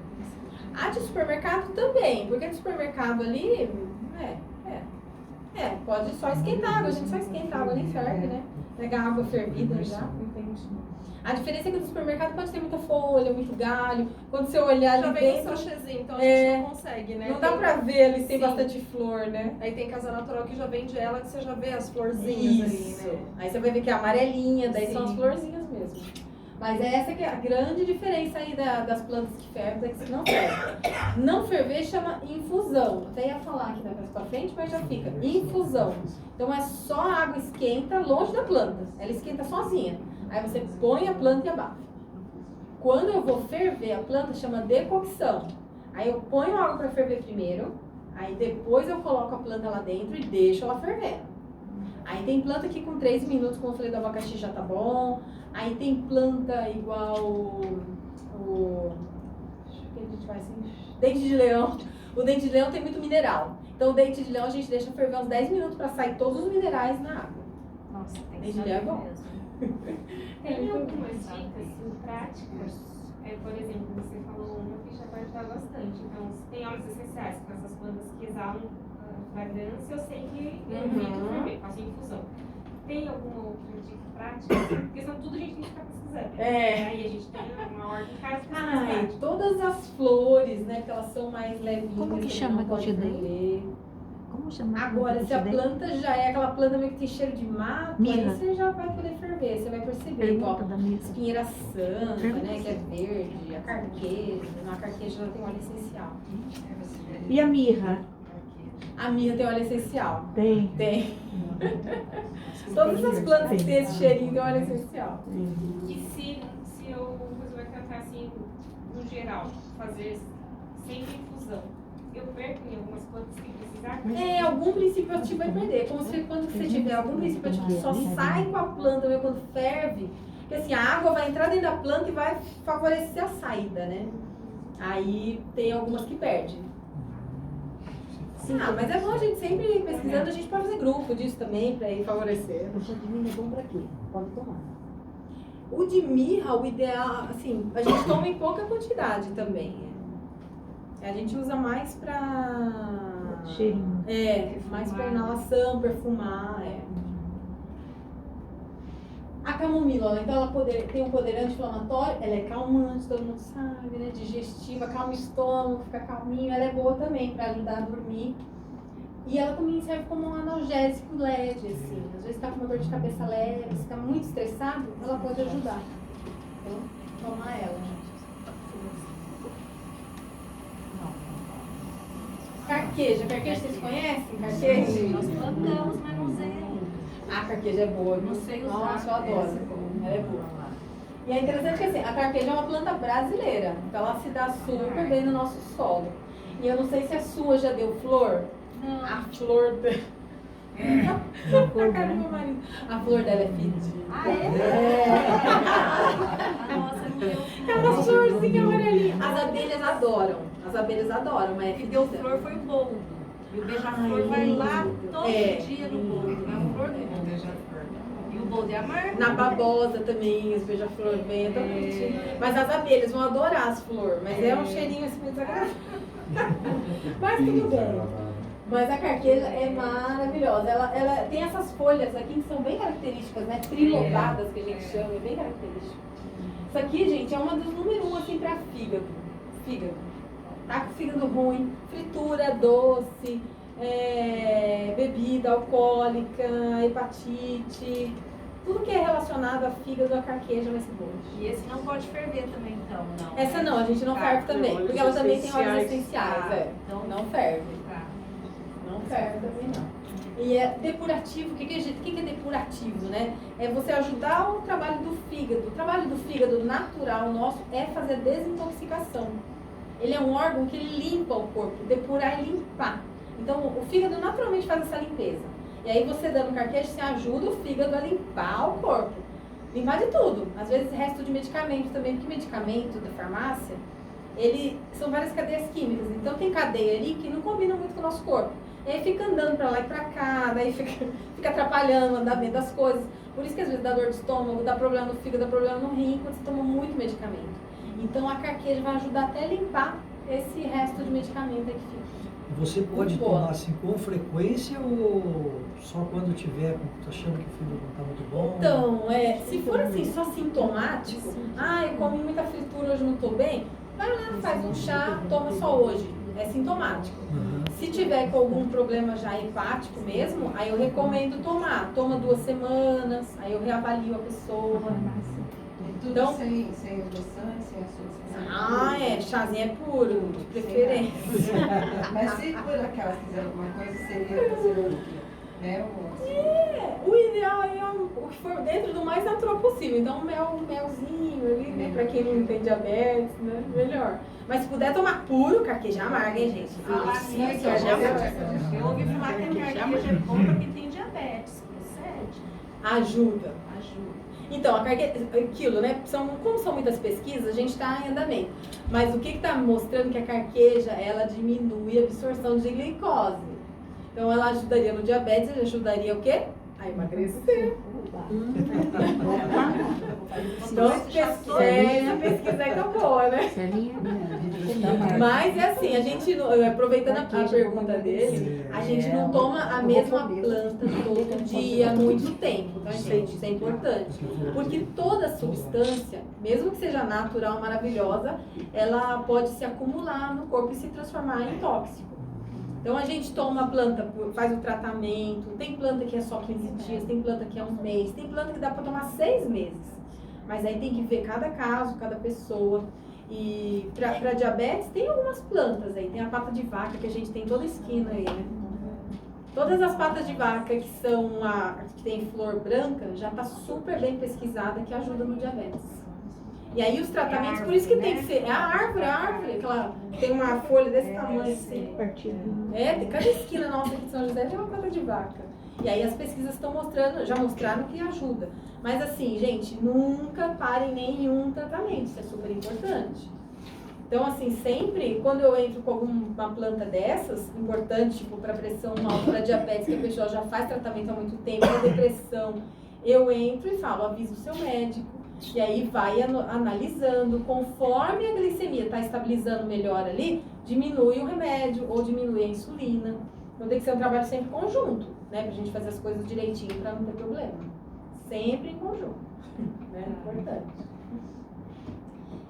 A de supermercado também, porque no supermercado ali, pode só esquentar água, a gente só esquenta a água, nem ferve, né? Pega a água fervida já. A diferença é que no supermercado pode ter muita folha, muito galho. Quando você olhar Já ali vem um dentro, sachêzinho, então a É. gente não consegue, né? não dá Tem- pra ver ali se tem Sim. bastante flor, né? Aí tem casa natural que já vende ela, que você já vê as florzinhas Isso. ali, né? Aí você vai ver que é amarelinha, daí são as Sim. florzinhas mesmo. Mas é essa que é a grande diferença aí das plantas que fervem, é que não ferve. Não ferver chama infusão. Até ia falar aqui mais pra frente, mas já fica. Infusão. Então é só a água esquenta longe da planta. Ela esquenta sozinha. Aí você põe a planta e abafa. Quando eu vou ferver a planta, chama decocção. Aí eu ponho a água para ferver primeiro, aí depois eu coloco a planta lá dentro e deixo ela fervendo. Aí tem planta que com 3 minutos, como eu falei do abacaxi, já tá bom. Aí tem planta igual o que a gente faz assim? Dente de leão. O dente de leão tem muito mineral. Então o dente de leão a gente deixa ferver uns 10 minutos para sair todos os minerais na água. Nossa, tem Dente que de leão é saber bom. mesmo. Tem algumas dicas assim, práticas, por exemplo, você falou uma que já vai ajudar bastante. Então, se tem óleos essenciais, com essas plantas que exalam fragrância, eu sei que eu evito ferver, faço infusão. Tem alguma outra dica prática? Porque senão tudo a gente tem que ficar pesquisando. É. Aí a gente tem uma ordem em casa que Ai, todas as flores, né, que elas são mais levinhas. Como que também chama não que eu te pode dei? ferver. Como chama? Agora, se a planta já é aquela planta meio que tem cheiro de mato, aí Mirra. você já vai poder ferver, você vai perceber. Igual Pergunta da mesa. espinheira santa, Pergunta né, que é verde, a carqueja, a carqueja já tem óleo essencial. E a mirra? A mirra tem óleo essencial. Tem. Tem. Todas as plantas que tem esse cheirinho tem óleo essencial. E se eu resolver cantar assim, no geral, fazer sempre infusão, eu perco em algumas plantas que precisar? Algum princípio ativo vai perder. Como se quando você tiver algum princípio ativo que só sai com a planta mesmo quando ferve, porque assim, a água vai entrar dentro da planta e vai favorecer a saída, né? Aí tem algumas que perdem. Mas é bom a gente sempre pesquisando, a gente pode fazer grupo disso também, pra ir favorecer. O chá de mirra é bom pra quê? Pode tomar. O de mirra, o ideal, assim, a gente toma em pouca quantidade também. A gente usa mais pra... Cheirinho. Mais pra inalação, perfumar, A camomila, então ela tem um poder anti-inflamatório, ela é calmante, todo mundo sabe, né? Digestiva, calma o estômago, fica calminho, ela é boa também pra ajudar a dormir. E ela também serve como um analgésico leve, assim. Às vezes tá com uma dor de cabeça leve, você tá muito estressado, ela pode ajudar. Então, toma ela, gente. Carqueja, vocês conhecem? Carqueja? Nós plantamos, mas não usei. A carqueja é boa, Não sei usar. Nossa, eu adoro. Ela é boa. E é interessante que assim, a carqueja é uma planta brasileira, então ela se dá super bem no nosso solo. E eu não sei se a sua já deu flor. Não. A flor dela. A cara do meu marido. A flor dela é fedida. Ah, é? Nossa, não deu. É uma florzinha amarelinha. As abelhas adoram, mas é O que deu fedida. flor foi o boldo. E o beija-flor Ai, vai lá lindo. todo dia no boldo. É uma flor do boldo. E o boldo é amargo. Na babosa também, os beija-flor vêm, é tão bonitinho. Mas as abelhas vão adorar as flores, mas é um cheirinho assim meio desagradável. Mas tudo bem. Mas a carqueja é maravilhosa. Ela tem essas folhas aqui que são bem características, né? Trilobadas que a gente chama, é bem característico. Isso aqui, gente, é uma dos número 1 assim pra fígado. Tá com fígado ruim, fritura, doce, bebida alcoólica, hepatite. Tudo que é relacionado a fígado, a carqueja vai ser boa. E esse não pode ferver também, então, não? Essa não, a gente não ferve também, porque ela também tem óleos essenciais, Então não ferve. Tá. Não ferve também não. E é depurativo, o que é depurativo, né? É você ajudar o trabalho do fígado. O trabalho do fígado natural nosso é fazer a desintoxicação. Ele é um órgão que limpa o corpo, depurar e limpar. Então o fígado naturalmente faz essa limpeza. E aí você dando carqueja, você ajuda o fígado a limpar o corpo. Limpar de tudo. Às vezes resto de medicamento também, porque medicamento da farmácia, são várias cadeias químicas. Então tem cadeia ali que não combina muito com o nosso corpo. E aí fica andando pra lá e pra cá, daí fica atrapalhando o andamento das coisas. Por isso que às vezes dá dor de estômago, dá problema no fígado, dá problema no rim, quando você toma muito medicamento. Então a carqueja vai ajudar até a limpar esse resto de medicamento aí que fica. Você pode Muito boa. tomar assim com frequência ou só quando tiver achando que o fígado não está muito bom? Então, se for assim, só sintomático, eu comi muita fritura, hoje não estou bem, vai lá, faz um chá, toma só hoje. É sintomático. Uhum. Se tiver com algum problema já hepático mesmo, aí eu recomendo tomar. Toma 2 semanas, aí eu reavalio a pessoa. Tudo Então- sem adoçante, sem açúcar. Chazinho é puro, de preferência. Mas se por acaso quiser alguma coisa, seria fazer o quê? Mel ou O ideal aí é o que for dentro do mais natural possível. Então, melzinho ali, né? Pra quem não tem diabetes, né? Melhor. Mas se puder tomar puro, carqueja amarga, hein, gente? Sim, eu ouvi falar que a carqueja é bom pra quem tem diabetes. Procede? Ajuda. Ajuda. Então, a carqueja, aquilo, né? Como são muitas pesquisas, a gente está em andamento. Mas o que está mostrando que a carqueja, ela diminui a absorção de glicose. Então, ela ajudaria no diabetes, ela ajudaria o quê? A emagrecer. Então, essa pesquisa aí tá boa, né? Mas é assim, a gente, aproveitando a pergunta dele, a gente não toma a mesma planta todo dia, muito tempo, tá, gente? Isso é importante. Porque toda substância, mesmo que seja natural, maravilhosa, ela pode se acumular no corpo e se transformar em tóxico. Então a gente toma a planta, faz o tratamento, tem planta que é só 15 dias, tem planta que é 1 mês, tem planta que dá para tomar 6 meses. Mas aí tem que ver cada caso, cada pessoa. E para diabetes tem algumas plantas aí, tem a pata de vaca que a gente tem toda a esquina aí, né? Todas as patas de vaca que são que tem flor branca já está super bem pesquisada que ajuda no diabetes. E aí os tratamentos, por isso que tem que ser. É a árvore, aquela tem uma folha desse tamanho assim. Cada esquina nossa aqui de São José tem uma pata de vaca. E aí as pesquisas estão já mostraram que ajuda. Mas assim, gente, nunca parem nenhum tratamento, isso é super importante. Então, assim, sempre, quando eu entro com alguma planta dessas, importante, tipo, para pressão alta, para diabetes, que a pessoa já faz tratamento há muito tempo, para depressão, eu entro e falo, avisa o seu médico. E aí vai analisando, conforme a glicemia está estabilizando melhor ali, diminui o remédio ou diminui a insulina. Então tem que ser um trabalho sempre conjunto, né? Pra gente fazer as coisas direitinho para não ter problema. Sempre em conjunto, né? Importante.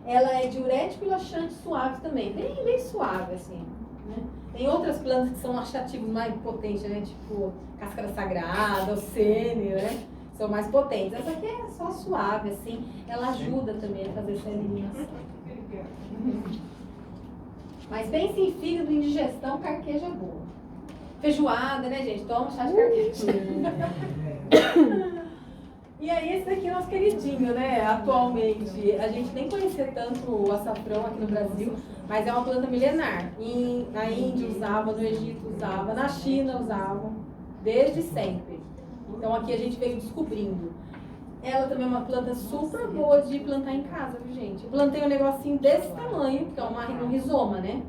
Ela é diurético e laxante suave também, bem suave assim, né? Tem outras plantas que são laxativos mais potentes, né? Tipo cáscara sagrada, ocene, né? São mais potentes. Essa aqui é só suave, assim. Ela ajuda também a fazer essa eliminação. Mas pense em fígado, em digestão, carqueja é boa. Feijoada, né, gente? Toma chá de carqueja. E aí, esse daqui é nosso queridinho, né? Atualmente, a gente nem conhecia tanto o açafrão aqui no Brasil, mas é uma planta milenar. Na Índia usava, no Egito usava, na China usava, desde sempre. Então aqui a gente veio descobrindo. Ela também é uma planta super boa de plantar em casa, viu, gente? Eu plantei um negocinho desse tamanho, que é um rizoma, né?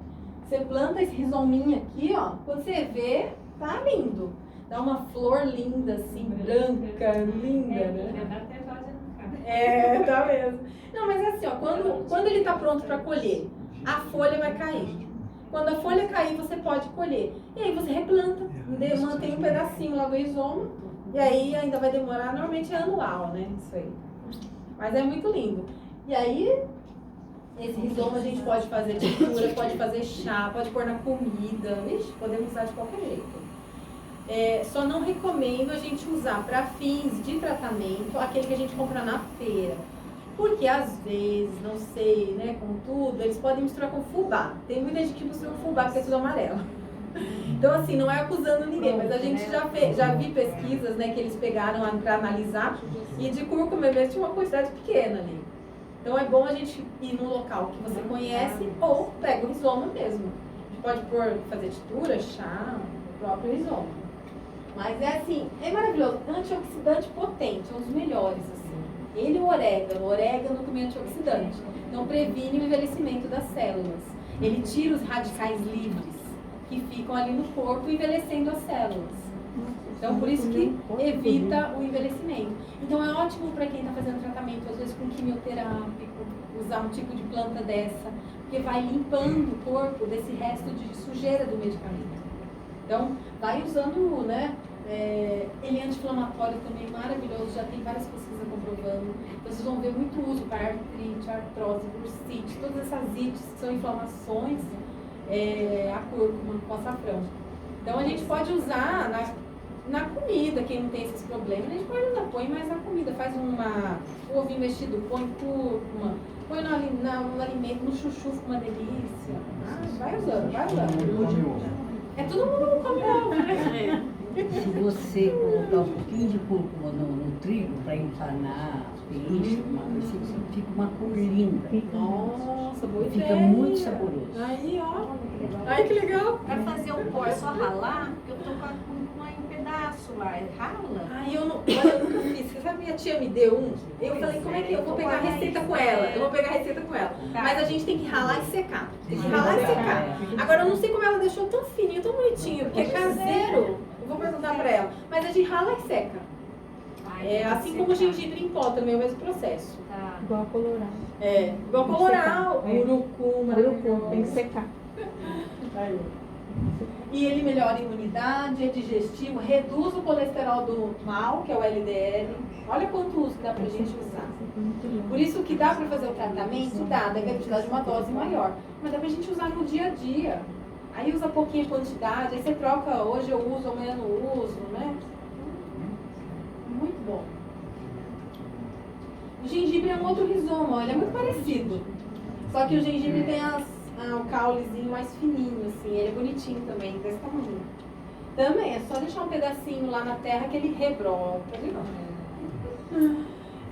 Você planta esse rizominho aqui, ó, quando você vê, tá lindo. Dá uma flor linda, assim, branca, linda, né? Dá até voz de Tá mesmo. Não, mas é assim, ó, quando ele tá pronto para colher, a folha vai cair. Quando a folha cair, você pode colher. E aí você replanta, mantém um pedacinho lá do rizoma. E aí ainda vai demorar, normalmente é anual, né? Isso aí. Mas é muito lindo. E aí, esse rizoma a gente pode fazer tintura, pode fazer chá, pode pôr na comida. Ixi, podemos usar de qualquer jeito. Só não recomendo a gente usar para fins de tratamento aquele que a gente compra na feira. Porque às vezes, não sei, né, com tudo, eles podem misturar com fubá. Tem muita gente que mistura com fubá porque é tudo amarelo. Então, assim, não é acusando ninguém, mas a gente já vi pesquisas, né, que eles pegaram para analisar e de cúrcuma mesmo tinha uma quantidade pequena ali. Então é bom a gente ir num local que você conhece ou pega o rizoma mesmo. A gente pode fazer tintura, chá, o próprio rizoma. Mas é assim, é maravilhoso. Antioxidante potente, é um dos melhores, assim. Ele e o orégano também é antioxidante. Então previne o envelhecimento das células. Ele tira os radicais livres que ficam ali no corpo envelhecendo as células. Então por isso que evita o envelhecimento. Então é ótimo para quem está fazendo tratamento, às vezes com quimioterápico, usar um tipo de planta dessa, porque vai limpando o corpo desse resto de sujeira do medicamento. Então vai usando, né? Ele é anti-inflamatório também, maravilhoso, já tem várias pesquisas comprovando. Então, vocês vão ver muito uso para artrite, artrose, bursite, todas essas ites que são inflamações, a cúrcuma com açafrão. Então a gente pode usar na comida, quem não tem esses problemas, a gente pode usar, põe mais na comida, faz o ovinho mexido, põe cúrcuma, põe no alimento, no chuchu, fica uma delícia. Vai usando. Todo mundo come ovo, né? Se você colocar um pouquinho de cúrcuma no trigo para empanar peixe, fica uma cor linda. Nossa, boa ideia. Fica muito saboroso. Aí, ó. Ai, que legal. Pra fazer o pó, é só ralar, porque eu tô com a cúrcuma em pedaço lá. Rala. Ai, eu nunca fiz. Você sabe, minha tia me deu um. Eu falei, como é que eu vou pegar a receita com ela? Mas a gente tem que ralar e secar. Agora, eu não sei como ela deixou tão fininho, tão bonitinho, porque é caseiro. Eu vou perguntar pra ela. Mas a gente rala e seca. Assim como o gengibre em pó também é o mesmo processo. Tá. Igual a colorau. Igual colorau, urucuma, Tem que secar. E ele melhora a imunidade, é digestivo, reduz o colesterol do mal, que é o LDL. Olha quanto uso que dá pra gente usar. Por isso que dá pra fazer o tratamento, deve precisar de uma dose maior. Mas dá pra gente usar no dia a dia. Aí usa pouquinha quantidade, aí você troca, hoje eu uso, amanhã não uso, né? Muito bom. O gengibre é um outro rizoma, ele é muito parecido. Só que o gengibre tem o caulezinho mais fininho, assim, ele é bonitinho também, desse tamanho. Também, é só deixar um pedacinho lá na terra que ele rebrota, viu?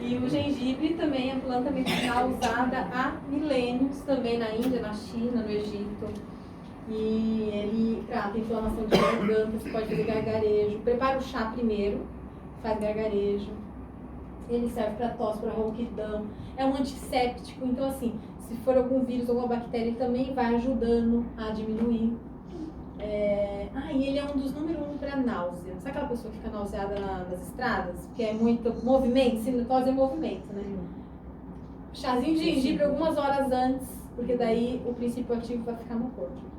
E o gengibre também é planta medicinal usada há milênios, também na Índia, na China, no Egito. E ele trata inflamação de garganta, você pode fazer gargarejo. Prepara o chá primeiro, faz gargarejo. Ele serve para tosse, para ronquidão. É um antisséptico, então assim, se for algum vírus, alguma bactéria, ele também vai ajudando a diminuir. E ele é um dos número 1 para náusea. Sabe aquela pessoa que fica nauseada nas estradas? Porque é muito movimento, sinusose é movimento, né? Chazinho de gengibre algumas horas antes, porque daí o princípio ativo vai ficar no corpo.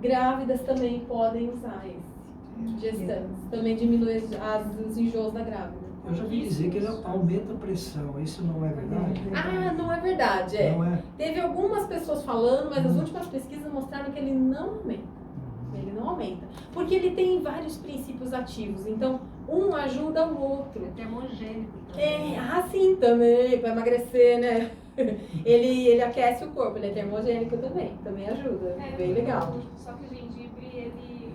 Grávidas também podem usar esse. Gestantes. Também diminui os enjoos da grávida. Eu já vi dizer que ele aumenta a pressão, isso não é verdade? Não é verdade, Não é? Teve algumas pessoas falando, mas as últimas pesquisas mostraram que ele não aumenta. Ele não aumenta. Porque ele tem vários princípios ativos, então um ajuda o outro. É termogênico também. Sim, também, para emagrecer, né? Ele aquece o corpo, ele é termogênico também ajuda, bem legal. Só que o gengibre, eu fiz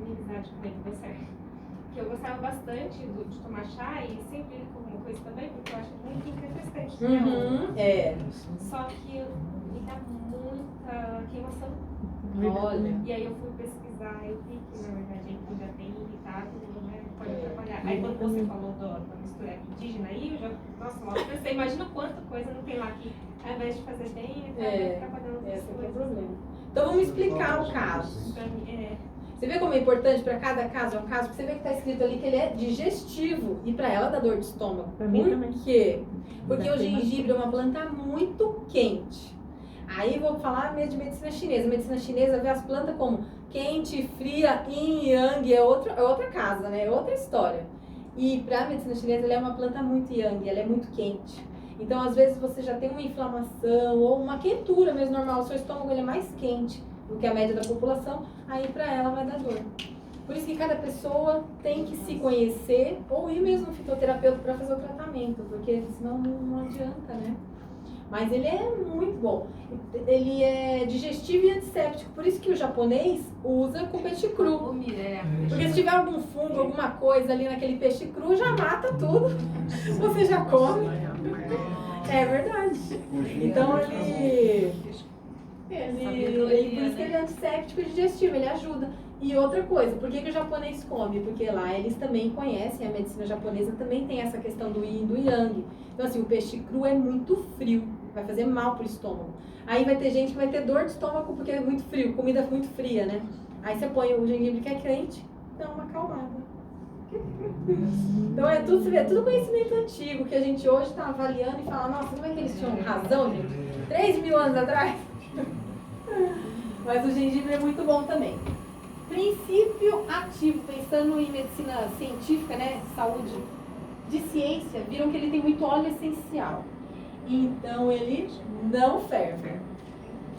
amizade com ele, deu certo. Que eu gostava bastante de tomar chá e sempre ele como coisa também, porque eu acho muito refrescante. Só que me dá muita queimação. Olha. E aí eu fui pesquisar e vi que na verdade ele já tem irritado, né? Pode atrapalhar. Aí quando você falou da mistura indígena aí, eu já, nossa, logo pensei, imagina quanta coisa não tem lá que ao invés de fazer bem, acaba atrapalhando as Esse é o coisas. problema. Então vamos explicar o caso. Você vê como é importante para cada caso, porque você vê que está escrito ali que ele é digestivo e para ela dá dor de estômago. Pra mim também. Por quê? Porque o gengibre é uma planta muito quente. Aí vou falar mesmo de medicina chinesa. A medicina chinesa vê as plantas como quente, fria, yin, yang, é outra casa, né? É outra história. E para a medicina chinesa ela é uma planta muito yang, ela é muito quente. Então às vezes você já tem uma inflamação ou uma quentura mesmo normal, o seu estômago ele é mais quente do que a média da população, aí para ela vai dar dor. Por isso que cada pessoa tem que se conhecer ou ir mesmo no fitoterapeuta para fazer o tratamento, porque senão não adianta, né? Mas ele é muito bom. Ele é digestivo e antisséptico, por isso que o japonês usa com peixe cru. Porque se tiver algum fungo, alguma coisa ali naquele peixe cru, já mata tudo. Você já come. É verdade. Então por isso que ele é antisséptico e digestivo, ele ajuda. E outra coisa, por que o japonês come? Porque lá eles também conhecem, a medicina japonesa também tem essa questão do yin e do yang. Então assim, o peixe cru é muito frio, vai fazer mal pro estômago. Aí vai ter gente que vai ter dor de estômago porque é muito frio, comida muito fria, né? Aí você põe o gengibre que é quente, dá uma acalmada. Então é tudo, você vê, tudo conhecimento antigo que a gente hoje está avaliando e fala, nossa, como é que eles tinham razão, gente? 3.000 anos atrás? Mas o gengibre é muito bom também. Princípio ativo, pensando em medicina científica, né, saúde, de ciência, viram que ele tem muito óleo essencial. Então ele não ferve.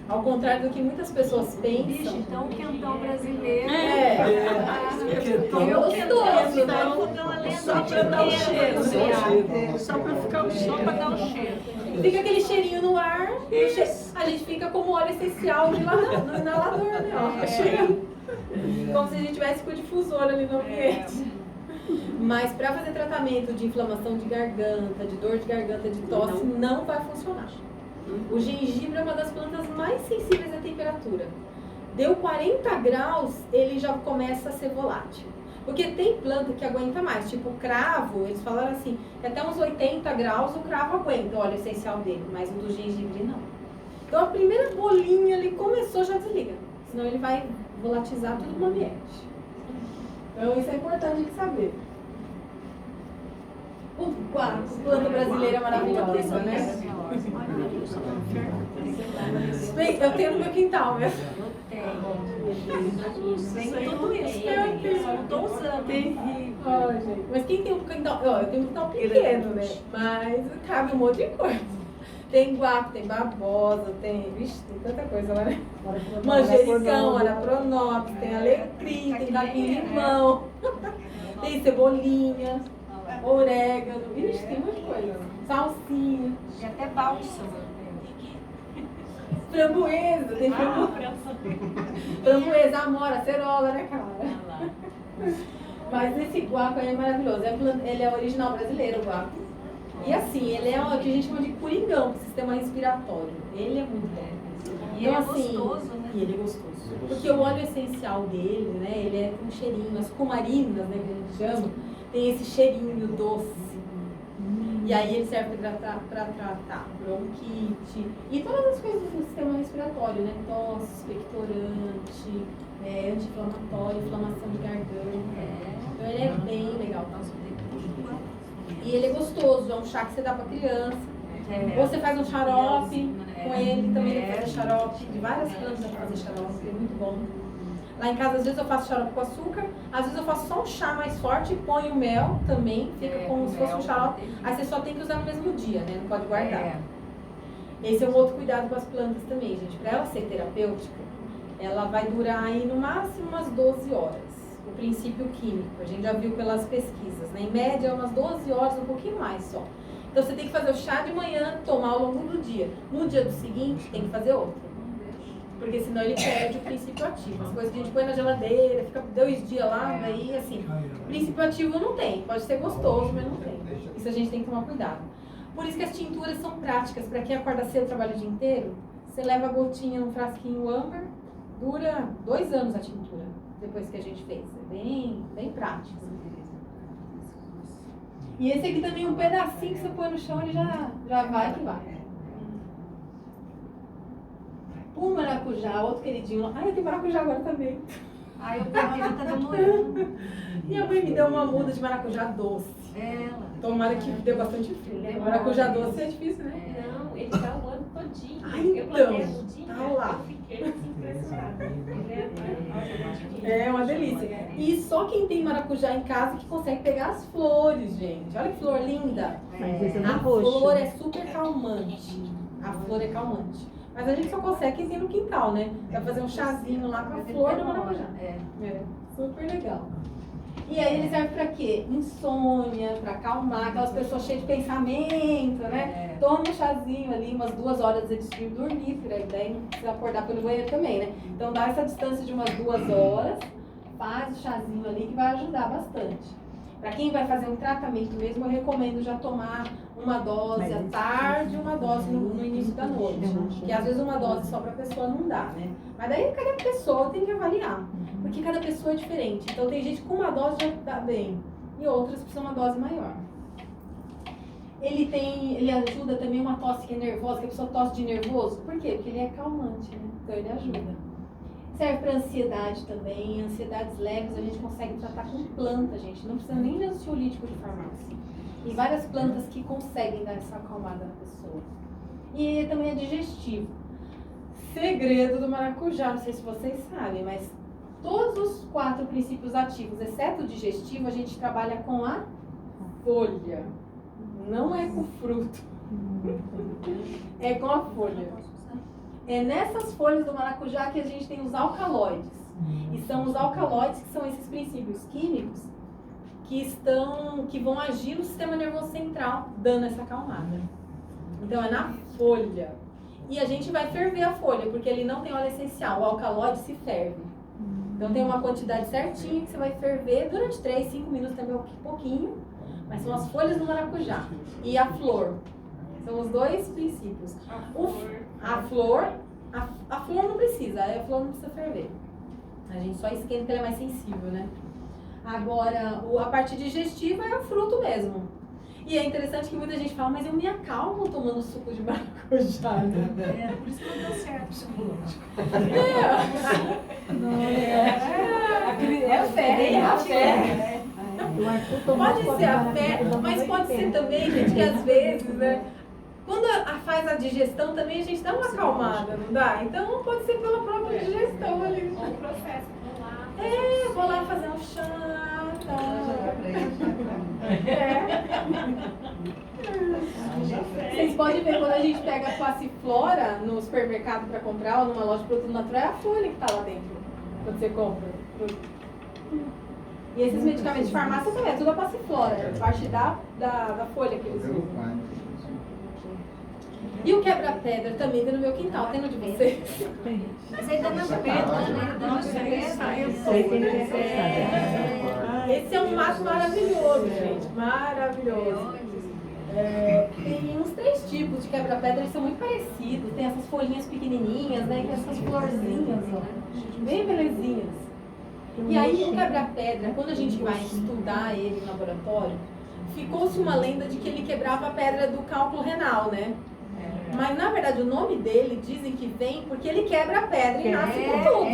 Ao contrário do que muitas pessoas pensam. Bicho, então o quentão brasileiro. Gostoso, né? Só pra dar o cheiro. Só pra ficar só pra dar o cheiro. Fica aquele cheirinho no ar, a gente fica como óleo essencial no inalador, né? Ó, cheirando. Como se a gente tivesse com o difusor ali no ambiente. Mas para fazer tratamento de inflamação de garganta, de dor de garganta, de tosse, não vai funcionar. O gengibre é uma das plantas mais sensíveis à temperatura. Deu 40 graus, ele já começa a ser volátil. Porque tem planta que aguenta mais, tipo o cravo, eles falaram assim, que até uns 80 graus o cravo aguenta o óleo essencial dele, mas o do gengibre não. Então a primeira bolinha ali começou, já desliga, senão ele vai volatizar tudo no ambiente. Então isso é importante de saber. O planta brasileira é maravilhosa, né? Bem, eu tenho no meu quintal, né? Tem tudo isso. Eu não tô usando. Ai, gente. Mas quem tem um quintal? Ó, eu tenho um quintal pequeno, né? Mas cabe um monte de coisa. Tem guaco, tem babosa, tem. Vixe, tem tanta coisa lá, né? Manjericão, arapronópolis, tem alecrim, tem capim-limão, tem cebolinha, orégano, vixe, tem muita coisa. Salsinha. E até bálsamo. Framboesa, tem framboesa, amora, acerola, né, cara? Mas esse guaco aí é maravilhoso. Ele é original brasileiro, o guaco. E assim, ele é o que a gente chama de coringão pro sistema respiratório. Ele é muito bom. E ele é gostoso, né? E ele é gostoso. Porque o óleo essencial dele, né, ele é com cheirinho. As cumarinas, né, que a gente chama, tem esse cheirinho doce. E aí ele serve para tratar bronquite e todas as coisas do sistema respiratório, né? Tosse, expectorante, anti-inflamatório, inflamação de garganta. Então ele é bem legal. E ele é gostoso, é um chá que você dá para criança. Ou você faz um xarope com ele, também dá pra fazer xarope. De várias plantas dá pra fazer xarope, é muito bom. Lá em casa, às vezes eu faço xarope com açúcar, às vezes eu faço só um chá mais forte e ponho mel também, fica como se fosse um xarope. Aí você só tem que usar no mesmo dia, né? Não pode guardar. Esse é um outro cuidado com as plantas também, gente. Para ela ser terapêutica, ela vai durar aí no máximo umas 12 horas. O princípio químico, a gente já viu pelas pesquisas, né? Em média, umas 12 horas, um pouquinho mais só. Então você tem que fazer o chá de manhã, tomar ao longo do dia. No dia do seguinte, tem que fazer outro. Porque senão ele perde o princípio ativo. As coisas que a gente põe na geladeira, fica 2 dias lá, daí assim. Princípio ativo não tem. Pode ser gostoso, mas não tem. Isso a gente tem que tomar cuidado. Por isso que as tinturas são práticas. Para quem acorda cedo, trabalha o dia inteiro, você leva a gotinha num frasquinho âmbar, dura 2 anos a tintura, depois que a gente fez. É bem prático. E esse aqui também, um pedacinho que você põe no chão, ele já vai que vai. O maracujá, outro queridinho. Ai, eu tenho maracujá agora também. Ai, eu peguei, tá demorando. Minha mãe me deu uma muda de maracujá doce. Tomara que deu bastante frio. Maracujá doce é difícil, né? Não, ele tá o ano todinho. Ai, Eu plantei a então, mudinha, tá lá. eu fiquei assim, impressionada. É uma delícia. E só quem tem maracujá em casa que consegue pegar as flores, gente. Olha que flor linda. Mas esse é A do roxo. flor é super calmante. A flor é calmante. Mas a gente só consegue quem tem no quintal, né? Vai fazer um chazinho lá com a flor do maracujá. Super legal. E aí ele serve pra quê? Insônia, pra acalmar aquelas pessoas cheias de pensamento, né? Toma um chazinho ali, umas 2 horas antes de dormir, por aí, daí não precisa acordar pelo banheiro também, né? Então dá essa distância de umas 2 horas, faz o chazinho ali que vai ajudar bastante. Pra quem vai fazer um tratamento mesmo, eu recomendo já tomar uma dose à tarde e uma dose no início da noite. Porque às vezes uma dose só pra pessoa não dá, né? Mas daí cada pessoa tem que avaliar. Porque cada pessoa é diferente. Então tem gente que com uma dose já dá bem. E outras precisam uma dose maior. Ele ajuda também uma tosse que é nervosa, que a pessoa tosse de nervoso. Por quê? Porque ele é calmante, né? Então ele ajuda. Serve para ansiedade também. Ansiedades leves a gente consegue tratar com planta, gente. Não precisa nem de ansiolítico de farmácia. Tem várias plantas que conseguem dar essa acalmada na pessoa. E também é digestivo. Segredo do maracujá, não sei se vocês sabem, mas todos os 4 princípios ativos, exceto o digestivo, a gente trabalha com a folha. Não é com o fruto. É com a folha. É nessas folhas do maracujá que a gente tem os alcaloides. E são os alcaloides que são esses princípios químicos que vão agir no sistema nervoso central, dando essa acalmada. Então é na folha. E a gente vai ferver a folha, porque ele não tem óleo essencial. O alcaloide se ferve. Então tem uma quantidade certinha que você vai ferver durante 3, 5 minutos também, um pouquinho. Mas são as folhas do maracujá. E a flor. São os 2 princípios. A flor não precisa, a flor não precisa ferver. A gente só esquenta porque ela é mais sensível, né? Agora, a parte digestiva é o fruto mesmo. E é interessante que muita gente fala, mas eu me acalmo tomando suco de maracujá, né? Por isso que não deu certo psicológico. É a fé. Pode ser a fé, mas pode ser também, gente, que às vezes, né? Quando faz a digestão também, a gente dá uma acalmada, não dá? Então pode ser pela própria digestão ali. Ou o processo, vou lá. Vou lá fazer um chá, tá? Vocês podem ver quando a gente pega a passiflora no supermercado para comprar ou numa loja de produto natural, é a folha que tá lá dentro, quando você compra. E esses medicamentos de farmácia também, é tudo a passiflora, é parte da folha que eles usam. E o quebra-pedra também tem no meu quintal, tem no de vocês? Mas aí dá na pedra, né? Dá na Esse é um mato maravilhoso, gente. Maravilhoso. Tem uns 3 tipos de quebra-pedra, eles são muito parecidos. Tem essas folhinhas pequenininhas, né? E essas florzinhas, ó. Bem belezinhas. E aí o quebra-pedra, quando a gente vai estudar ele no laboratório, ficou-se uma lenda de que ele quebrava a pedra do cálculo renal, né? Mas na verdade o nome dele dizem que vem porque ele quebra a pedra e nasce com tudo.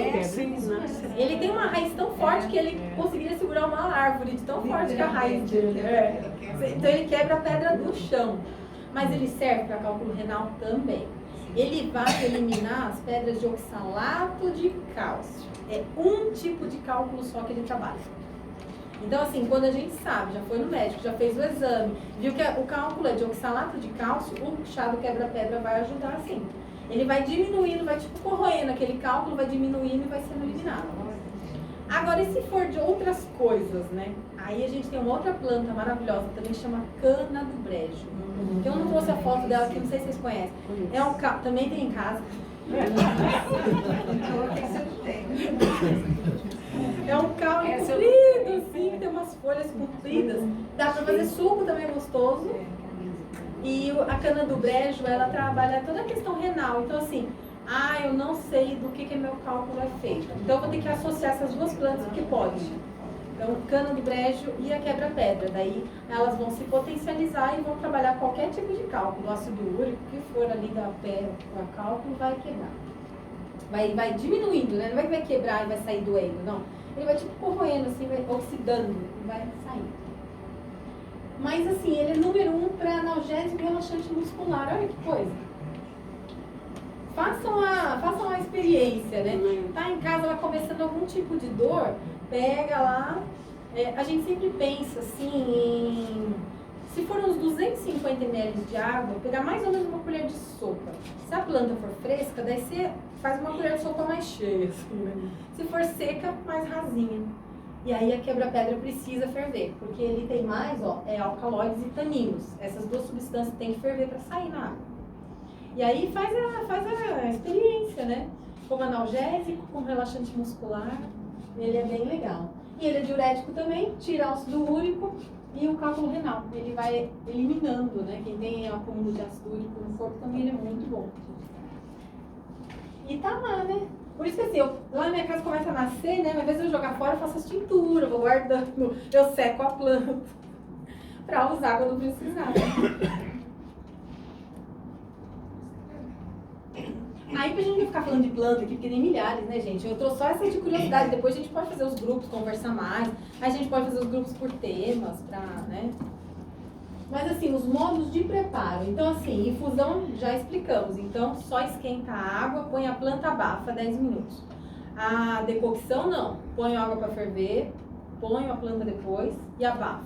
Ele tem uma raiz tão forte que ele conseguiria segurar uma árvore de tão forte que a raiz dele. Então ele quebra a pedra do chão. Mas ele serve para cálculo renal também. Ele vai eliminar as pedras de oxalato de cálcio. É um tipo de cálculo só que ele trabalha. Então, assim, quando a gente sabe, já foi no médico, já fez o exame, viu que o cálculo é de oxalato de cálcio, o chá do quebra-pedra vai ajudar, sim. Ele vai diminuindo, vai tipo corroendo aquele cálculo, vai diminuindo e vai sendo eliminado. Agora, e se for de outras coisas, né? Aí a gente tem uma outra planta maravilhosa, também chama cana do brejo. Que eu não trouxe a foto dela aqui, não sei se vocês conhecem. Também tem em casa. É um caule comprido, assim, tem umas folhas compridas. Dá pra fazer suco também gostoso. E a cana do brejo, ela trabalha toda a questão renal. Então, assim, eu não sei do que meu cálculo é feito. Então, eu vou ter que associar essas 2 plantas, porque pode. Então, cana do brejo e a quebra-pedra. Daí, elas vão se potencializar e vão trabalhar qualquer tipo de cálculo. O ácido úrico, o que for ali da pedra, o cálculo vai quebrar. Vai diminuindo, né? Não é que vai quebrar e vai sair doendo, não. Ele vai tipo corroendo, assim, vai oxidando e vai saindo. Mas assim, ele é número 1 para analgésico e relaxante muscular. Olha que coisa. Façam a experiência, né? Tá em casa, ela começando algum tipo de dor, pega lá. A gente sempre pensa assim se for uns 250 ml de água, pegar mais ou menos uma colher de sopa. Se a planta for fresca, daí você faz uma colher de sopa mais cheia, assim, né? Se for seca, mais rasinha. E aí a quebra-pedra precisa ferver, porque ele tem mais, ó, alcaloides e taninos. Essas duas substâncias têm que ferver para sair na água. E aí faz a experiência, né? Como analgésico, como relaxante muscular, ele é bem legal. E ele é diurético também, tira ácido úrico e o cálculo renal. Ele vai eliminando, né? Quem tem acúmulo de ácido úrico no corpo também ele é muito bom. E tá lá, né? Por isso que assim, lá na minha casa começa a nascer, né? Mas às vezes eu jogar fora, eu faço as tinturas, vou guardando, eu seco a planta pra usar quando precisar. Aí pra gente não ficar falando de planta aqui, porque tem milhares, né, gente? Eu trouxe só essa de curiosidade, depois a gente pode fazer os grupos, conversar mais, a gente pode fazer os grupos por temas, pra, né? Mas assim, os modos de preparo. Então assim, infusão já explicamos. Então só esquenta a água, põe a planta, abafa 10 minutos. A decocção não. Põe a água para ferver, põe a planta depois e abafo.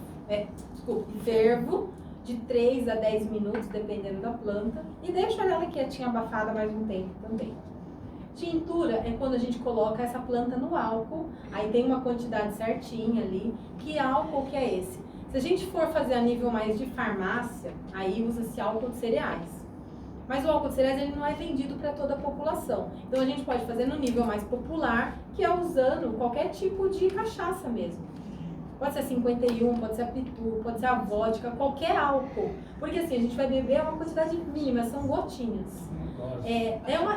Fervo de 3 a 10 minutos, dependendo da planta. E deixa ela quietinha, abafada mais um tempo também. Tintura é quando a gente coloca essa planta no álcool. Aí tem uma quantidade certinha ali. Que álcool que é esse? Se a gente for fazer a nível mais de farmácia, aí usa-se álcool de cereais. Mas o álcool de cereais ele não é vendido para toda a população. Então a gente pode fazer no nível mais popular, que é usando qualquer tipo de cachaça mesmo. Pode ser 51, pode ser a pitu, pode ser a vodka, qualquer álcool. Porque assim, a gente vai beber uma quantidade mínima, são gotinhas. É um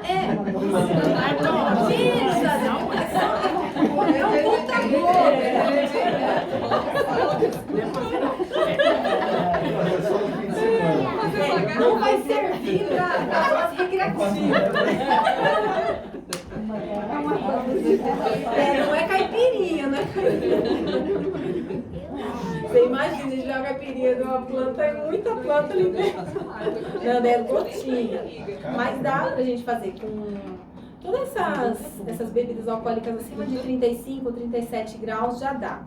puta não vai servir para recreativa. Não é caipirinha, não é caipirinha. Você imagina, a gente joga caipirinha numa planta, é muita planta ali dentro. Não, é gotinha. Mas dá pra gente fazer com todas essas bebidas alcoólicas acima de 35 ou 37 graus, já dá.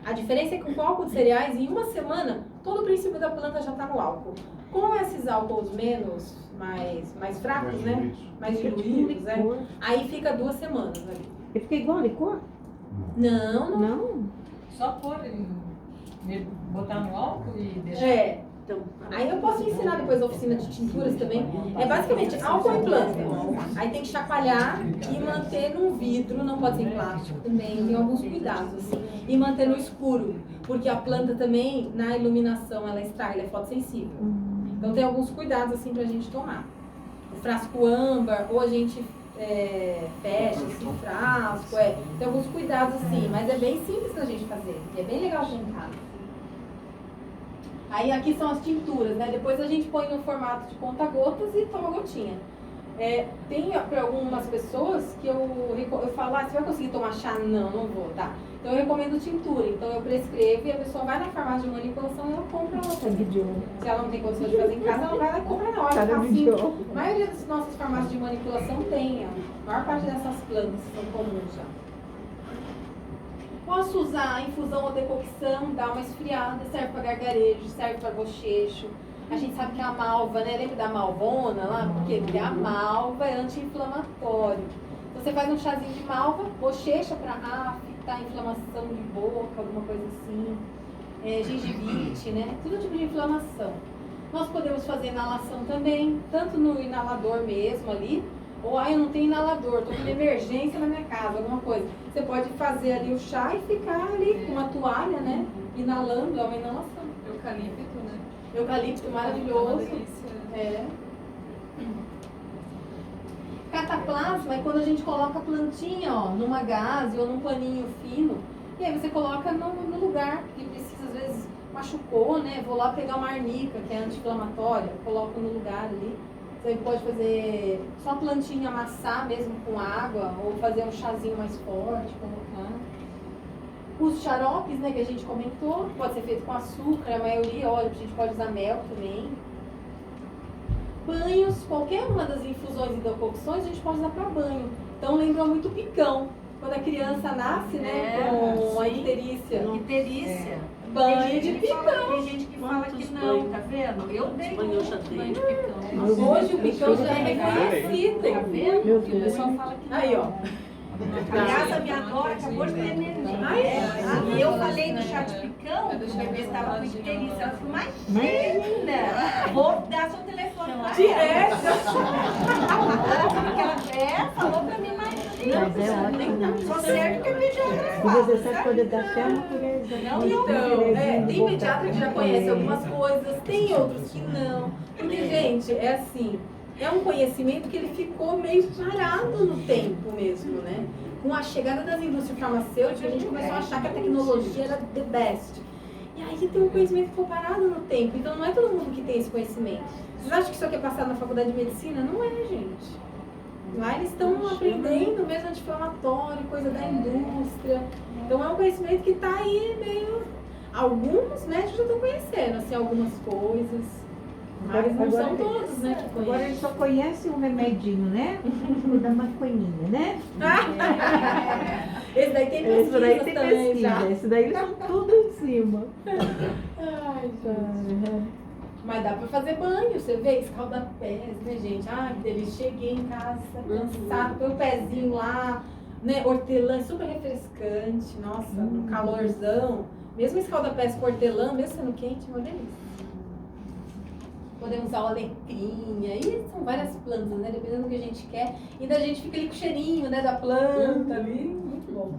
A diferença é que com o álcool de cereais, em uma semana, todo o princípio da planta já está no álcool. Com esses álcools mais fracos, né? Mais diluídos, né? Aí fica 2 semanas ali. E fica igual a licor? Não. Não. Só pôr, botar no álcool e deixar. Então, aí eu posso ensinar depois a oficina de tinturas também. É basicamente álcool e planta. Aí tem que chacoalhar e manter num vidro, não pode ser em plástico também, tem alguns cuidados assim. E manter no escuro, porque a planta também, na iluminação, ela estraga, ela é fotossensível. Então tem alguns cuidados assim pra gente tomar. O frasco âmbar, ou a gente fecha esse frasco, tem alguns cuidados assim, mas é bem simples da gente fazer, e é bem legal ter em casa. Aí aqui são as tinturas, né? Depois a gente põe no formato de conta-gotas e toma gotinha. Tem para algumas pessoas que eu falo, você vai conseguir tomar chá? Não vou, tá. Então eu recomendo tintura. Então eu prescrevo e a pessoa vai na farmácia de manipulação e ela compra ela. Se ela não tem condição de fazer em casa, ela vai lá e compra na hora. Assim, a maioria das nossas farmácias de manipulação tem. A maior parte dessas plantas são comuns já. Posso usar a infusão ou decocção, dar uma esfriada, serve para gargarejo, serve para bochecho. A gente sabe que a malva, né? Lembra da malvona lá? Por quê? Porque a malva é anti-inflamatório. Você faz um chazinho de malva, bochecha para afetar inflamação de boca, alguma coisa assim. Gengivite, né? Todo tipo de inflamação. Nós podemos fazer inalação também, tanto no inalador mesmo ali, ou eu não tenho inalador, estou com emergência na minha casa, alguma coisa. Você pode fazer ali o chá e ficar ali com uma toalha, né? Inalando, é uma inalação. Eucalipto, né? Eucalipto maravilhoso. Cataplasma é quando a gente coloca a plantinha, ó, numa gaze ou num paninho fino. E aí você coloca no lugar que precisa, às vezes machucou, né? Vou lá pegar uma arnica, que é anti-inflamatória, coloco no lugar ali. Você pode fazer só a plantinha, amassar mesmo com água, ou fazer um chazinho mais forte, colocar. Os xaropes, né, que a gente comentou, pode ser feito com açúcar, a maioria, olha, a gente pode usar mel também. Banhos, qualquer uma das infusões e decocções, a gente pode usar para banho. Então lembrou muito picão. Quando a criança nasce, né, com a icterícia. Icterícia. Banho de picão. Tem gente que fala que não, tá vendo? Eu dei banho de picão. Hoje o picão já é reconhecido. Tá vendo? O pessoal fala que não. Aí, ó. Aliás, a minha nora acabou de ter neném. E eu falei do chá de picão, porque eu estava com experiência. Ela falou, mas menina, vou dar seu telefone pra ela. Direto. Porque ela falou pra mim, mas Mas é ótimo. só serve que é E pediatra. você sabe quando dá até uma colherzinha. Então, tem pediatra que já conhece algumas coisas, tem outros que não. Porque, gente, é assim, é um conhecimento que ele ficou meio parado no tempo mesmo, né? Com a chegada das indústrias farmacêuticas, a gente começou a achar que a tecnologia era the best. E aí tem um conhecimento que ficou parado no tempo, então não é todo mundo que tem esse conhecimento. Vocês acham que isso aqui é passado na faculdade de medicina? Não é, gente. Lá eles estão aprendendo mesmo anti-inflamatório, coisa da indústria. Então é um conhecimento que está aí meio... Alguns médicos já estão conhecendo, assim, algumas coisas. Mas não são todos, né, que Agora conhecem. eles só conhecem um remedinho, né? O da maconhinha, né? Esse daí tem Esse daí pesquisa tem também já. pesquisa. Esse daí eles estão tudo em cima. Ai, gente. Mas dá pra fazer banho, você vê? Escalda pés, né, gente? Ai, que delícia. Cheguei em casa, cansada, põe o pezinho lá, né? Hortelã, super refrescante. Nossa, no calorzão. Mesmo escalda pés com hortelã, mesmo sendo quente, é uma delícia. Podemos usar o alecrim, aí são várias plantas, né? Dependendo do que a gente quer. E ainda a gente fica ali com o cheirinho, né, da planta ali. Muito bom.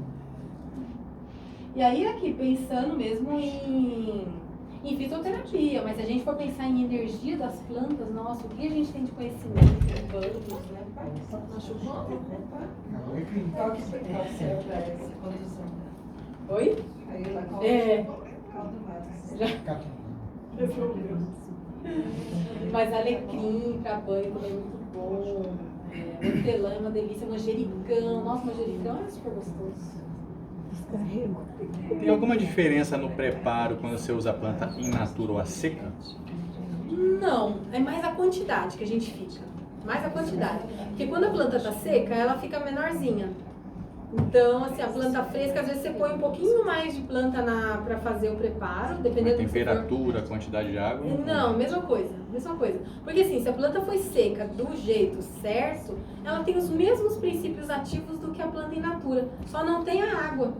E aí aqui, pensando mesmo em fitoterapia, mas se a gente for pensar em energia das plantas, nossa, o que a gente tem de conhecimento, de banhos, né? Acho bom. Qual que serve para essa condição? Oi? Aí ela caldo mais. Já. Mas alecrim pra banho também é muito bom. Hortelã é uma delícia, manjericão. Nossa, manjericão é super gostoso. Descarrego. Tem alguma diferença no preparo quando você usa a planta in natura ou a seca? Não, é mais a quantidade que a gente fica. Mais a quantidade. Porque quando a planta tá seca, ela fica menorzinha. Então, assim, a planta fresca, às vezes você põe um pouquinho mais de planta para fazer o preparo, A dependendo temperatura, a quantidade de água? Não, mesma coisa, mesma coisa. Porque assim, se a planta foi seca do jeito certo, ela tem os mesmos princípios ativos do que a planta in natura, só não tem a água.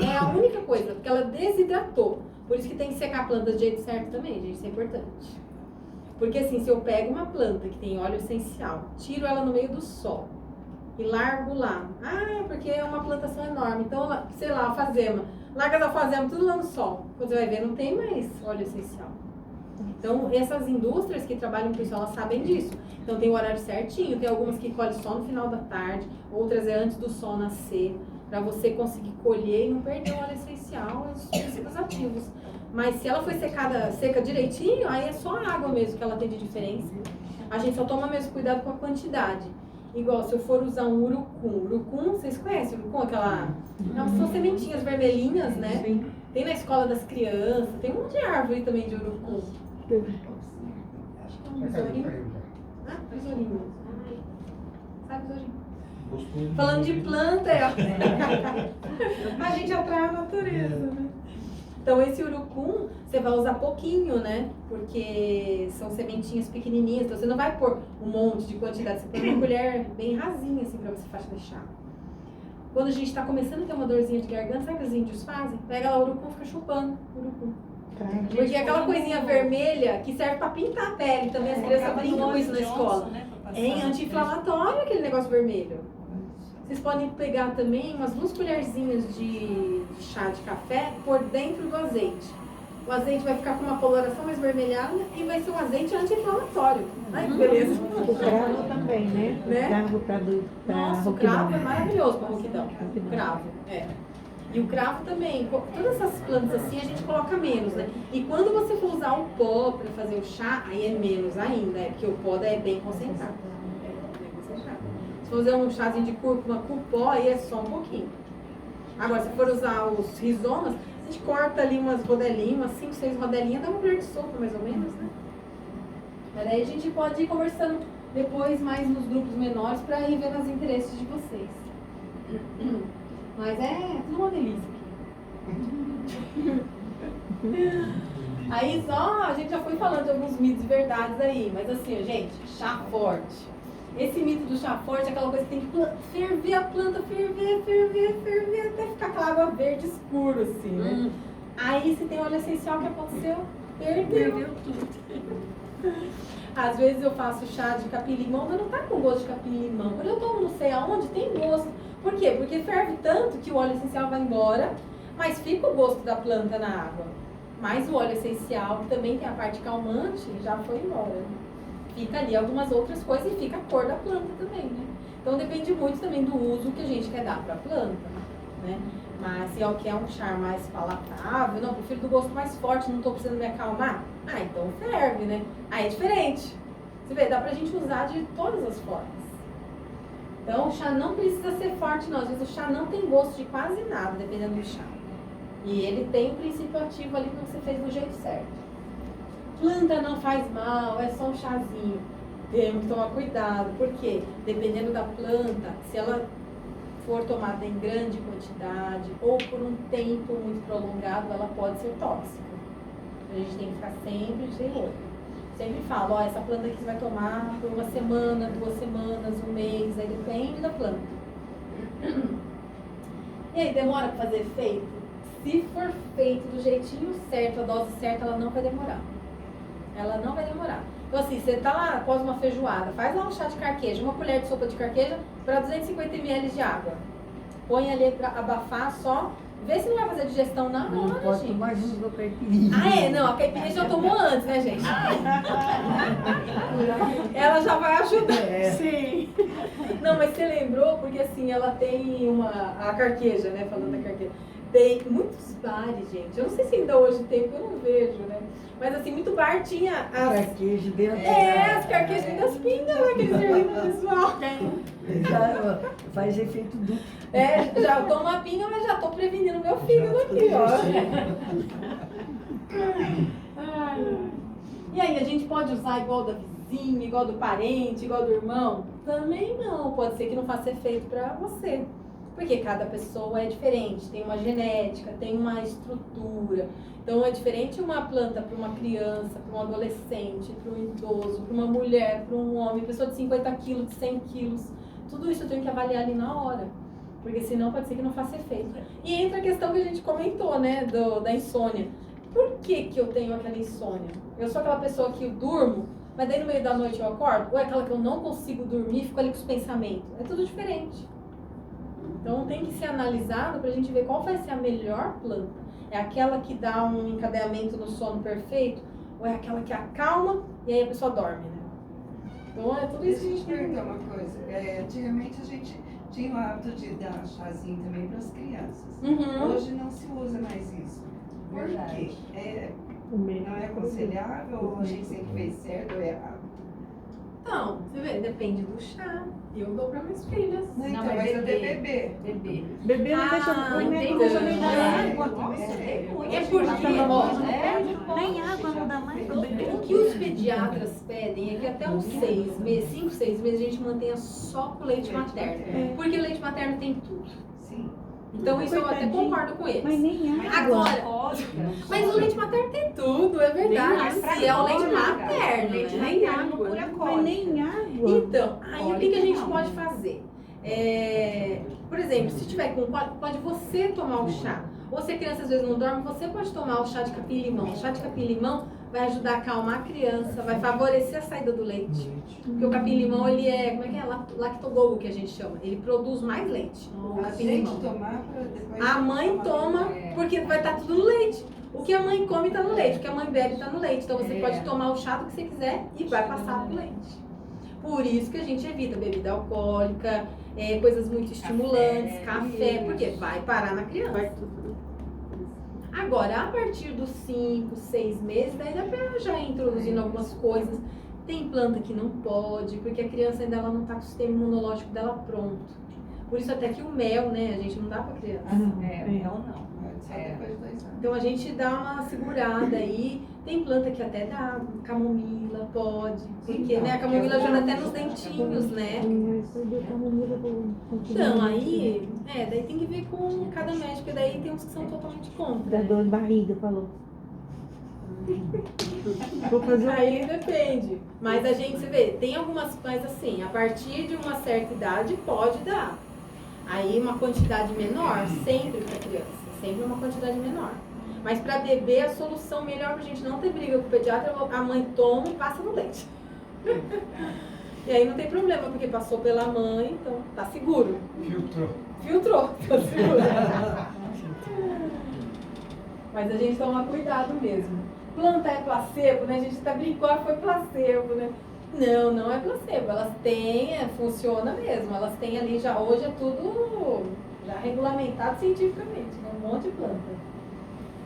É a única coisa, porque ela desidratou. Por isso que tem que secar a planta do jeito certo também, gente, isso é importante. Porque assim, se eu pego uma planta que tem óleo essencial, tiro ela no meio do sol e largo lá. Ah, porque é uma plantação enorme. Então, sei lá, alfazema. Larga as alfazemas tudo lá no sol. Quando você vai ver, não tem mais óleo essencial. Então, essas indústrias que trabalham com isso, elas sabem disso. Então, tem o horário certinho. Tem algumas que colhem só no final da tarde. Outras é antes do sol nascer. Para você conseguir colher e não perder o óleo essencial, os princípios ativos. Mas se ela foi seca direitinho, aí é só a água mesmo que ela tem de diferença. A gente só toma mesmo cuidado com a quantidade. Igual se eu for usar um urucum. Urucum, vocês conhecem o urucum? Aquela... São sementinhas vermelhinhas, né? Sim. Tem na escola das crianças. Tem um monte de árvore também de urucum. Acho que é um besourinho. Ah, besourinho. Sabe besourinho? Falando de planta, a gente atrai a natureza, né? Então esse urucum, você vai usar pouquinho, né? Porque são sementinhas pequenininhas, então você não vai pôr um monte de quantidade, você põe uma colher bem rasinha, assim, pra você deixar. Quando a gente tá começando a ter uma dorzinha de garganta, sabe o que os índios fazem? Pega lá o urucum e fica chupando o urucum. Porque é aquela coisinha vermelha que serve pra pintar a pele, também as crianças brincam com isso na escola. É anti-inflamatório aquele negócio vermelho. Vocês podem pegar também umas 2 colherzinhas de chá de café por dentro do azeite. O azeite vai ficar com uma coloração mais vermelhada e vai ser um azeite anti-inflamatório. Ai, que beleza. O cravo também, né? Né? O cravo pra Nossa, o cravo é maravilhoso para rouquidão. O cravo, é. E o cravo também, todas essas plantas assim a gente coloca menos, né? E quando você for usar o pó para fazer o chá, aí é menos ainda, porque o pó é bem concentrado. Se for usar um chazinho de cúrcuma com pó, aí é só um pouquinho. Agora, se for usar os rizomas, a gente corta ali umas rodelinhas, umas 5, 6 rodelinhas, dá uma colher de sopa mais ou menos, né? Mas aí a gente pode ir conversando depois mais nos grupos menores para ir vendo os interesses de vocês. Mas é tudo uma delícia aqui. Aí só, a gente já foi falando de alguns mitos e verdades aí, mas assim, gente, chá forte. Esse mito do chá forte é aquela coisa que tem que ferver a planta, ferver, até ficar aquela água verde escuro, assim, né? Aí, se tem óleo essencial, o que aconteceu? Perdeu tudo. Às vezes eu faço chá de capim-limão, mas não tá com gosto de capim-limão. Quando eu tomo não sei aonde, tem gosto. Por quê? Porque ferve tanto que o óleo essencial vai embora, mas fica o gosto da planta na água. Mas o óleo essencial, que também tem a parte calmante, já foi embora. Fica ali algumas outras coisas e fica a cor da planta também, né? Então depende muito também do uso que a gente quer dar para a planta, né? Mas se quer um chá mais palatável, não, prefiro do gosto mais forte, não estou precisando me acalmar, então ferve, né? Aí é diferente. Você vê, dá pra gente usar de todas as formas. Então o chá não precisa ser forte não, às vezes o chá não tem gosto de quase nada, dependendo do chá. E ele tem um princípio ativo ali que você fez do jeito certo. Planta não faz mal, é só um chazinho. Temos que tomar cuidado, porque dependendo da planta, se ela for tomada em grande quantidade ou por um tempo muito prolongado, ela pode ser tóxica. A gente tem que ficar sempre de olho. Sempre falo, ó, essa planta aqui você vai tomar por 1 semana, 2 semanas, 1 mês, aí depende da planta. E aí, demora para fazer efeito? Se for feito do jeitinho certo, a dose certa, ela não vai demorar. Ela não vai demorar. Então assim, você tá lá após uma feijoada, faz lá um chá de carqueja, 1 colher de sopa de carqueja para 250 ml de água. Põe ali para abafar só, vê se não vai fazer digestão na hora, gente. Pode tomar junto com a caipirinha. Não, a caipirinha já tomou antes, né, gente? Ela já vai ajudar. Sim. Não, mas você lembrou, porque assim, ela tem a carqueja, né, falando da carqueja. Tem muitos bares, gente. Eu não sei se ainda hoje tem, porque eu não vejo, né? Mas assim, muito bar tinha as... Carquejo dentro. as carquejas das pingas, né? Aquele serviço pessoal. Já faz efeito duplo. Já eu tomo a pinga, mas já tô prevenindo meu filho daqui, ó. E aí, a gente pode usar igual da vizinha, igual do parente, igual do irmão? Também não. Pode ser que não faça efeito pra você. Porque cada pessoa é diferente, tem uma genética, tem uma estrutura. Então é diferente uma planta para uma criança, para um adolescente, para um idoso, para uma mulher, para um homem, pessoa de 50 quilos, de 100 quilos. Tudo isso eu tenho que avaliar ali na hora. Porque senão pode ser que não faça efeito. E entra a questão que a gente comentou, né, da insônia. Por que eu tenho aquela insônia? Eu sou aquela pessoa que eu durmo, mas daí no meio da noite eu acordo? Ou é aquela que eu não consigo dormir e fico ali com os pensamentos? É tudo diferente. Então tem que ser analisado para a gente ver qual vai ser a melhor planta. É aquela que dá um encadeamento no sono perfeito? Ou é aquela que acalma e aí a pessoa dorme, né? Então é tudo isso que a gente Deixa eu te perguntar uma coisa. Antigamente a gente tinha o hábito de dar chazinho também para as crianças. Hoje não se usa mais isso. Por quê? Não é aconselhável ou a gente sempre fez certo ou errado? Então, você vê, depende do chá. Eu dou para minhas filhas. Não, então, mas até bebê. Bebê não deixa nem dar água. É porque, Nem água não dá mais pro bebê. o que os pediatras pedem é que até uns 6 meses, 5, 6 meses, a gente mantenha só com leite materno. Porque o leite materno tem tudo. Sim. Então isso eu até concordo com eles. Mas nem água. Agora, mas o leite materno tem tudo, é verdade. Se é o leite materno, né? Nem água, pura Mas cólica. nem água. Então, aí o que a gente pode fazer? Por exemplo, se tiver com pode você tomar o chá. Ou se a criança às vezes não dorme, você pode tomar o chá de capim-limão. O chá de capim-limão vai ajudar a acalmar a criança, vai favorecer a saída do leite. Porque o capim-limão, ele é, como é que é? Lactogogo que a gente chama. Ele produz mais leite. O A gente capim-limão. tomar para depois... A mãe toma, porque vai estar tudo no leite. O que a mãe come está no leite, o que a mãe bebe está no leite. Então você pode tomar o chá do que você quiser e vai passar pro leite. Por isso que a gente evita bebida alcoólica, coisas muito estimulantes, café, porque vai parar na criança. Agora, a partir dos 5, 6 meses, daí dá pra já ir introduzindo algumas coisas. Tem planta que não pode, porque a criança ainda ela não tá com o sistema imunológico dela pronto. Por isso até que o mel, né, a gente não dá pra criança. Mel não. Só depois de 2 anos. Então a gente dá uma segurada aí. Tem planta que até dá, camomila pode, porque né, a camomila ajuda até nos dentinhos, né? Então aí, daí tem que ver com cada médico, porque daí tem uns que são totalmente contra. Da dor de barriga, falou. Vou fazer Aí depende. Mas a gente, você vê, tem algumas coisas assim, a partir de uma certa idade pode dar. Aí uma quantidade menor, sempre para criança, sempre uma quantidade menor. Mas para bebê, a solução melhor pra gente não ter briga com o pediatra, a mãe toma e passa no leite. E aí não tem problema, porque passou pela mãe, então tá seguro. Filtrou, tá seguro. Mas a gente toma cuidado mesmo. Planta é placebo, né? A gente até brincou, foi placebo, né? Não, não é placebo. Elas têm, funciona mesmo. Elas têm ali já, hoje é tudo já regulamentado cientificamente, né? Um monte de planta.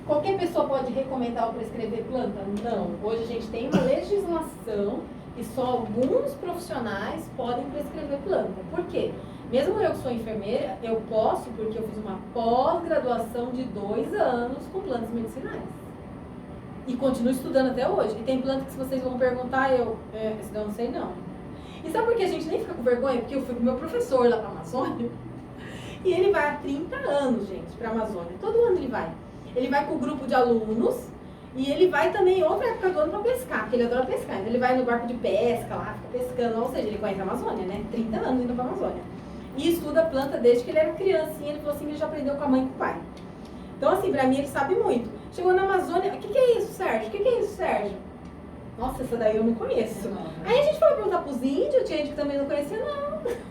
Qualquer pessoa pode recomendar ou prescrever planta? Não. Hoje a gente tem uma legislação e só alguns profissionais podem prescrever planta. Por quê? Mesmo eu que sou enfermeira, eu posso, porque eu fiz uma pós-graduação de 2 anos com plantas medicinais. E continuo estudando até hoje. E tem planta que se vocês vão perguntar, eu não sei não. E sabe por que a gente nem fica com vergonha? Porque eu fui com o meu professor lá para a Amazônia. E ele vai há 30 anos, gente, para a Amazônia. Todo ano ele vai. Ele vai com o grupo de alunos e ele vai também em outra época do ano para pescar, porque ele adora pescar. Então ele vai no barco de pesca lá, fica pescando, ou seja, ele conhece a Amazônia, né? 30 anos indo para a Amazônia. E estuda planta desde que ele era criancinha. Ele falou assim, ele já aprendeu com a mãe e com o pai. Então assim, pra mim ele sabe muito. Chegou na Amazônia, o que é isso, Sérgio? O que é isso, Sérgio? Nossa, essa daí eu não conheço. Aí a gente foi perguntar pros índios, tinha gente que também não conhecia, não.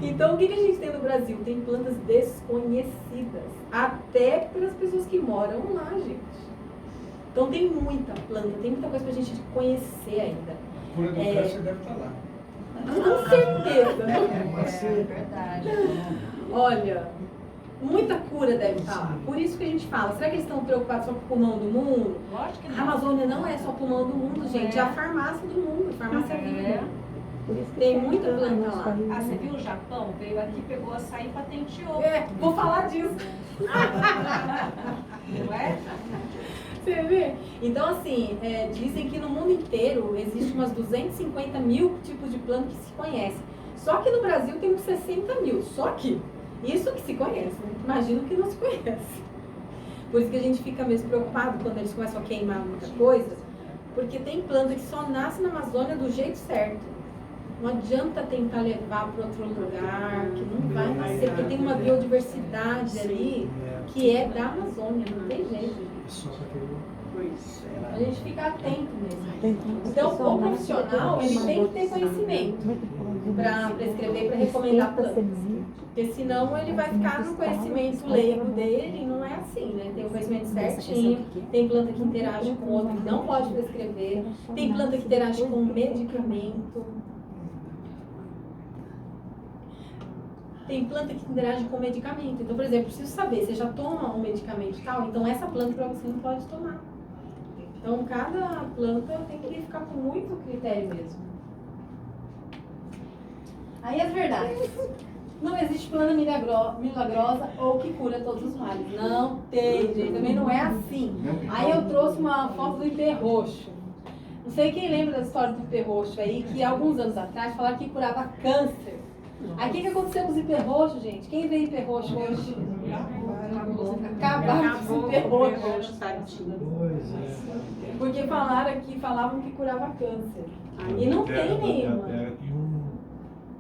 Então o que a gente tem no Brasil? Tem plantas desconhecidas, até para as pessoas que moram lá, gente. Então tem muita planta, tem muita coisa pra gente conhecer ainda. A cura do câncer deve estar lá. Com certeza. É verdade. Olha, muita cura deve estar lá. Por isso que a gente fala, será que eles estão preocupados só com o pulmão do mundo? Lógico que A não. Amazônia não é só pulmão do mundo, gente. É a farmácia do mundo, farmácia viva. Tem muita planta lá. Ah, você viu o Japão? Veio aqui, pegou açaí e patenteou. Vou falar disso. Não é? Você vê? Então, assim, dizem que no mundo inteiro existe umas 250 mil tipos de planta que se conhecem. Só que no Brasil tem uns 60 mil. Só que isso que se conhece, né? Imagino que não se conhece. Por isso que a gente fica mesmo preocupado quando eles começam a queimar muita coisa, porque tem planta que só nasce na Amazônia do jeito certo. Não adianta tentar levar para outro lugar, que não vai nascer, porque tem uma biodiversidade ali que é da Amazônia, não tem jeito. A gente fica atento mesmo. Então, o profissional, ele tem que ter conhecimento para prescrever, para recomendar plantas. Porque senão ele vai ficar no conhecimento leigo dele, e não é assim, né? Tem o conhecimento certinho, tem planta que interage com outra que não pode prescrever, tem planta que interage com medicamento. Tem planta que interage com medicamento. Então, por exemplo, preciso saber, você já toma um medicamento tal, então essa planta para você não pode tomar. Então, cada planta tem que ficar com muito critério mesmo. Aí as verdades. Não existe planta milagrosa ou que cura todos os males. Não tem, gente. Também não é assim. Aí eu trouxe uma foto do ipê roxo. Não sei quem lembra da história do ipê roxo aí, que alguns anos atrás falaram que curava câncer. Aí o que aconteceu com os ipê roxos, gente? Quem vê ipê roxo hoje? Acabaram com os ipê roxos. Porque falavam que curava câncer. E não tem nenhuma.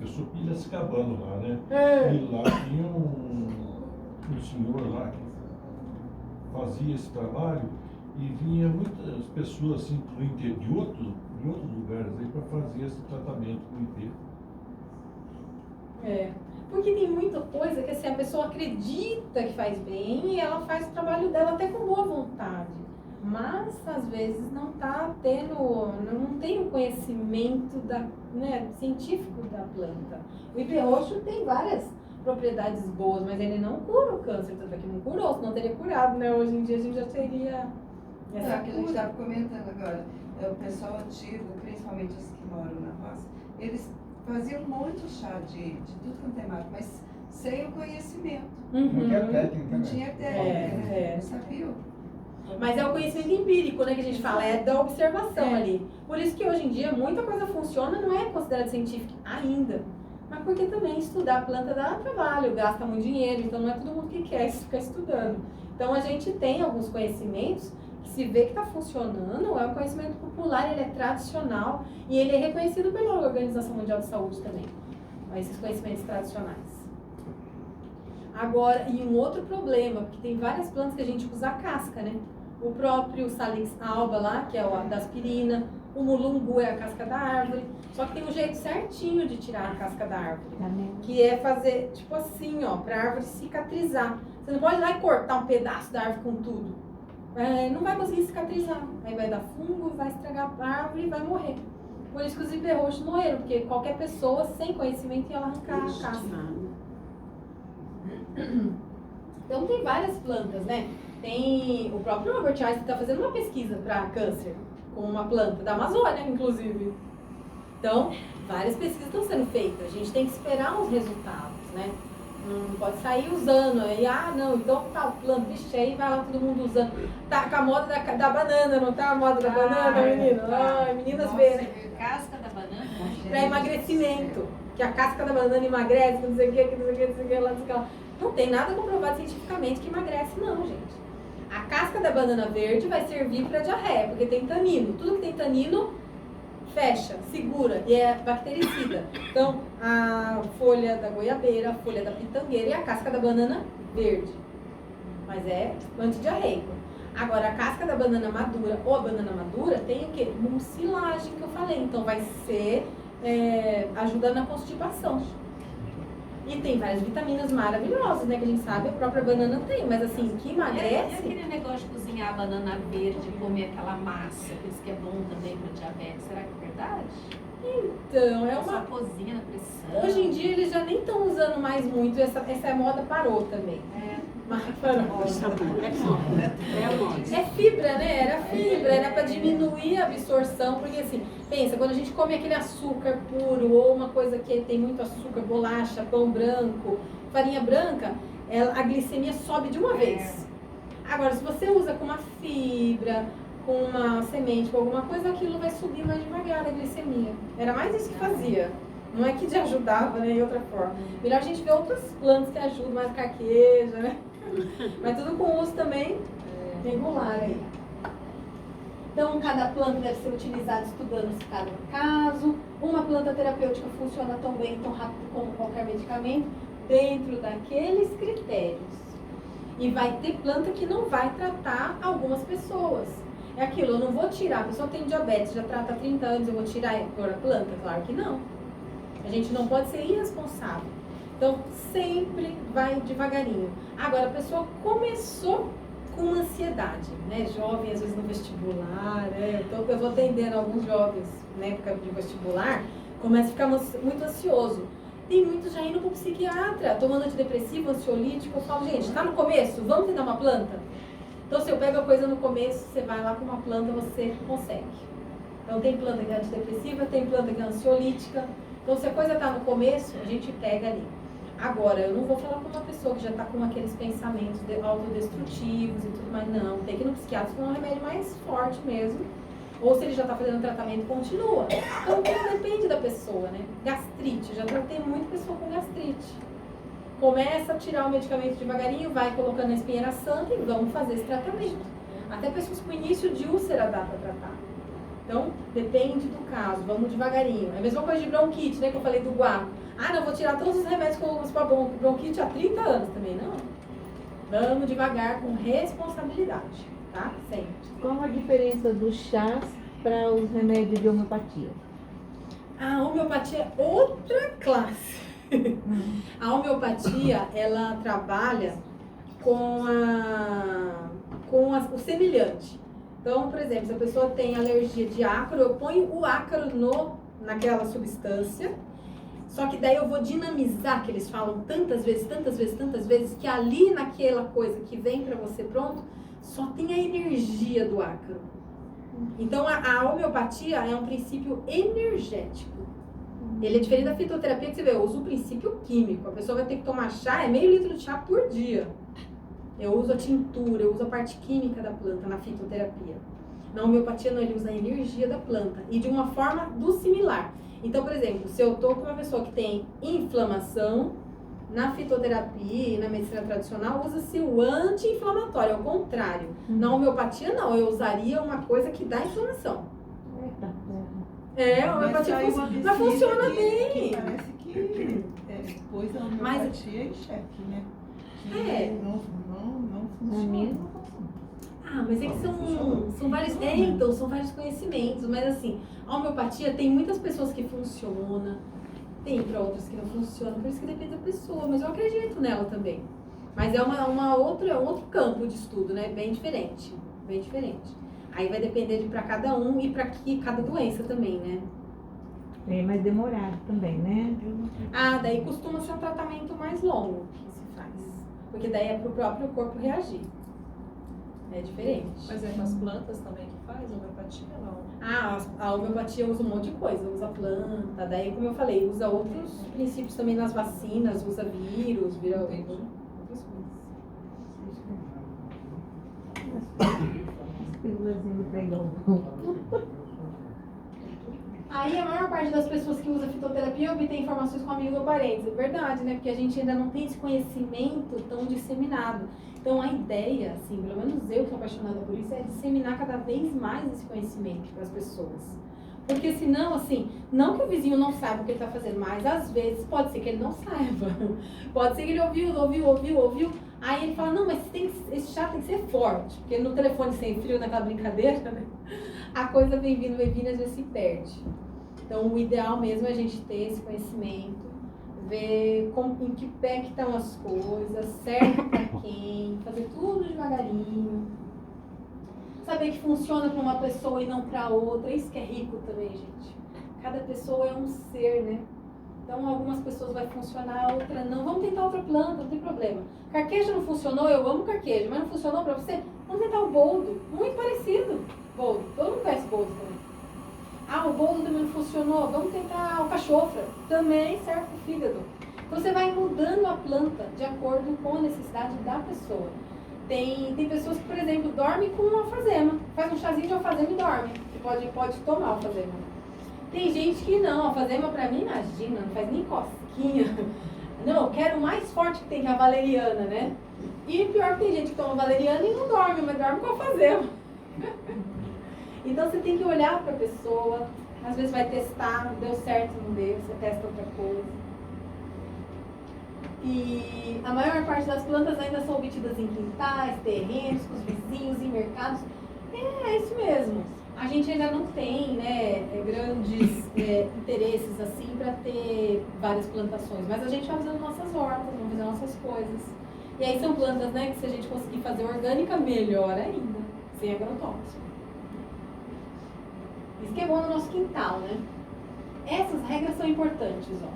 Eu sou Piracicabano lá, né? E lá tinha um senhor lá que fazia esse trabalho e vinha muitas pessoas assim de outros lugares aí para fazer esse tratamento com IP. Porque tem muita coisa que assim, a pessoa acredita que faz bem e ela faz o trabalho dela até com boa vontade. Mas às vezes não tem o conhecimento científico da planta. O ipê roxo tem várias propriedades boas, mas ele não cura o câncer, tanto é que não curou, senão teria curado, né? Hoje em dia a gente já teria essa que a gente estava comentando agora, o pessoal antigo, principalmente os que moram na roça, eles faziam muito chá de tudo quanto é mato, mas sem o conhecimento. Não tinha técnica, Não tinha técnica, não sabia. Mas é o conhecimento empírico, né, que a gente fala, é da observação ali. Por isso que hoje em dia muita coisa funciona, não é considerada científica ainda. Mas porque também estudar a planta dá trabalho, gasta muito dinheiro, então não é todo mundo que quer ficar estudando. Então a gente tem alguns conhecimentos que se vê que está funcionando, é um conhecimento popular, ele é tradicional e ele é reconhecido pela Organização Mundial de Saúde também, esses conhecimentos tradicionais. Agora, e um outro problema, porque tem várias plantas que a gente usa a casca, né? O próprio Salix alba lá, que é da aspirina, o mulungu é a casca da árvore, só que tem um jeito certinho de tirar a casca da árvore, que é fazer tipo assim, ó, para a árvore cicatrizar. Você não pode ir lá e cortar um pedaço da árvore com tudo. Não vai conseguir cicatrizar. Aí vai dar fungo, vai estragar a árvore e vai morrer. Por isso que os ipê roxos morreram, porque qualquer pessoa sem conhecimento ia lá arrancar a casca. Então tem várias plantas, né? Tem o próprio Albert Einstein que está fazendo uma pesquisa para câncer com uma planta da Amazônia, inclusive. Então, várias pesquisas estão sendo feitas. A gente tem que esperar os resultados, né? Não pode sair usando. Aí, não, então tá, o planta, vixe, aí vai lá todo mundo usando. Tá com a moda da banana, não tá a moda da banana, menina? Ai, meninas verem. Casca da banana? Para emagrecimento. Que a casca da banana emagrece, não sei o que, não sei o que, não sei o que, lá, não sei o que lá. Não tem nada comprovado cientificamente que emagrece, não, gente. A casca da banana verde vai servir para diarreia, porque tem tanino. Tudo que tem tanino fecha, segura e é bactericida. Então, a folha da goiabeira, a folha da pitangueira e a casca da banana verde. Mas é antidiarreico. Agora, a casca da banana madura ou a banana madura tem o quê? Mucilagem, que eu falei. Então, vai ser ajuda na constipação. E tem várias vitaminas maravilhosas, né? Que a gente sabe, a própria banana tem, mas assim, que emagrece. E aquele negócio de cozinhar a banana verde, comer aquela massa, que diz que é bom também para diabetes, será que é verdade? Então, é uma cozinha na pressão. Hoje em dia eles já nem estão usando mais muito, essa moda parou também. Mas parou. É fibra, né? Era fibra, era para diminuir a absorção, porque assim, pensa, quando a gente come aquele açúcar puro ou uma coisa que tem muito açúcar, bolacha, pão branco, farinha branca, a glicemia sobe de uma vez. Agora, se você usa com uma fibra, com uma semente, com alguma coisa, aquilo vai subir mais devagar a glicemia. Era mais isso que fazia. Não é que te ajudava, né, de outra forma. Melhor a gente ver outras plantas que ajudam, mais carqueja, né? Mas tudo com uso também regular aí. Então, cada planta deve ser utilizada estudando cada caso. Uma planta terapêutica funciona tão bem, tão rápido como qualquer medicamento, dentro daqueles critérios. E vai ter planta que não vai tratar algumas pessoas. É aquilo, eu não vou tirar, a pessoa tem diabetes, já trata há 30 anos, eu vou tirar e pôr a planta? Claro que não. A gente não pode ser irresponsável. Então, sempre vai devagarinho. Agora, a pessoa começou com ansiedade, né? Jovem, às vezes, no vestibular, né? Então, eu vou atendendo alguns jovens na época de vestibular, começa a ficar muito ansioso. Tem muitos já indo para o psiquiatra, tomando antidepressivo, ansiolítico. Eu falo, gente, tá no começo? Vamos tentar uma planta? Então, se eu pego a coisa no começo, você vai lá com uma planta, você consegue. Então, tem planta que é antidepressiva, tem planta que é ansiolítica. Então, se a coisa está no começo, a gente pega ali. Agora, eu não vou falar com uma pessoa que já está com aqueles pensamentos autodestrutivos e tudo mais, não. Tem que ir no psiquiatra com um remédio mais forte mesmo. Ou se ele já está fazendo tratamento, continua. Então, depende da pessoa, né? Gastrite, já tratei muito pessoa com gastrite. Começa a tirar o medicamento devagarinho, vai colocando a espinheira santa e vamos fazer esse tratamento. Até pessoas com início de úlcera dá para tratar. Então, depende do caso, vamos devagarinho. É a mesma coisa de bronquite, né, que eu falei do guaco. Não vou tirar todos os remédios que eu uso para bronquite há 30 anos também, não. Vamos devagar, com responsabilidade, tá? Sempre. Qual a diferença dos chás para os remédios de homeopatia? A homeopatia é outra classe. A homeopatia, ela trabalha com o semelhante. Então, por exemplo, se a pessoa tem alergia de ácaro, eu ponho o ácaro naquela substância, só que daí eu vou dinamizar, que eles falam tantas vezes, que ali naquela coisa que vem para você pronto, só tem a energia do ácaro. Então, a homeopatia é um princípio energético. Ele é diferente da fitoterapia, que você vê, eu uso o princípio químico. A pessoa vai ter que tomar chá, é meio litro de chá por dia. Eu uso a tintura, eu uso a parte química da planta na fitoterapia. Na homeopatia não, ele usa a energia da planta e de uma forma do similar. Então, por exemplo, se eu tô com uma pessoa que tem inflamação, Na fitoterapia e na medicina tradicional usa-se o anti-inflamatório, ao contrário. Na homeopatia não, eu usaria uma coisa que dá inflamação. A homeopatia mas funciona bem. Parece que pôs a homeopatia em xeque, né? Que não funciona. Mas é que são vários. Então, são vários conhecimentos, mas assim, a homeopatia tem muitas pessoas que funciona, tem para outras que não funcionam, por isso que depende da pessoa, mas eu acredito nela também. Mas é um outro campo de estudo, né? Bem diferente. Bem diferente. Aí vai depender de para cada um e para cada doença também, né? É mais demorado também, né? Daí costuma ser um tratamento mais longo que se faz. Porque daí é pro próprio corpo reagir. É diferente. Mas é com as plantas também que faz homeopatia, não? A homeopatia usa um monte de coisa, usa planta, daí como eu falei, usa outros princípios também nas vacinas, usa vírus, vira outras coisas. Aí a maior parte das pessoas que usa fitoterapia obtém informações com amigos ou parentes. É verdade, né? Porque a gente ainda não tem esse conhecimento tão disseminado. Então a ideia, assim, pelo menos eu que sou apaixonada por isso, é disseminar cada vez mais esse conhecimento para as pessoas. Porque senão, assim, não que o vizinho não saiba o que ele está fazendo, mas às vezes pode ser que ele não saiba. Pode ser que ele ouviu. Aí ele fala, não, mas esse chá tem que ser forte. Porque no telefone sem fio, naquela brincadeira, né? A coisa vem vindo, às vezes se perde. Então o ideal mesmo é a gente ter esse conhecimento, ver em que pé que estão as coisas, certo para quem, fazer tudo devagarinho. Saber que funciona para uma pessoa e não para outra, isso que é rico também, gente. Cada pessoa é um ser, né? Então algumas pessoas vai funcionar, outra não. Vamos tentar outra planta, não tem problema. Carqueja não funcionou, eu amo carqueja, mas não funcionou para você? Vamos tentar o boldo, muito parecido. Boldo, todo mundo conhece boldo também. O boldo também não funcionou, vamos tentar a alcachofra, também serve para o fígado. Então você vai mudando a planta de acordo com a necessidade da pessoa. Tem pessoas que, por exemplo, dormem com alfazema, faz um chazinho de alfazema e dorme. Você pode tomar alfazema. Tem gente que não, alfazema pra mim, imagina, não faz nem cosquinha. Não, eu quero o mais forte que tem, que é a valeriana, né? E pior que tem gente que toma valeriana e não dorme, mas dorme com alfazema. Então você tem que olhar para a pessoa, às vezes vai testar, deu certo, não deu, você testa outra coisa. E a maior parte das plantas ainda são obtidas em quintais, terrenos, com os vizinhos, em mercados. É isso mesmo. A gente ainda não tem, né, grandes interesses assim para ter várias plantações, mas a gente vai fazendo nossas hortas, vamos fazer nossas coisas. E aí são plantas, né, que se a gente conseguir fazer orgânica, melhor ainda, sem agrotóxico. Isso que é bom no nosso quintal, né? Essas regras são importantes, ó.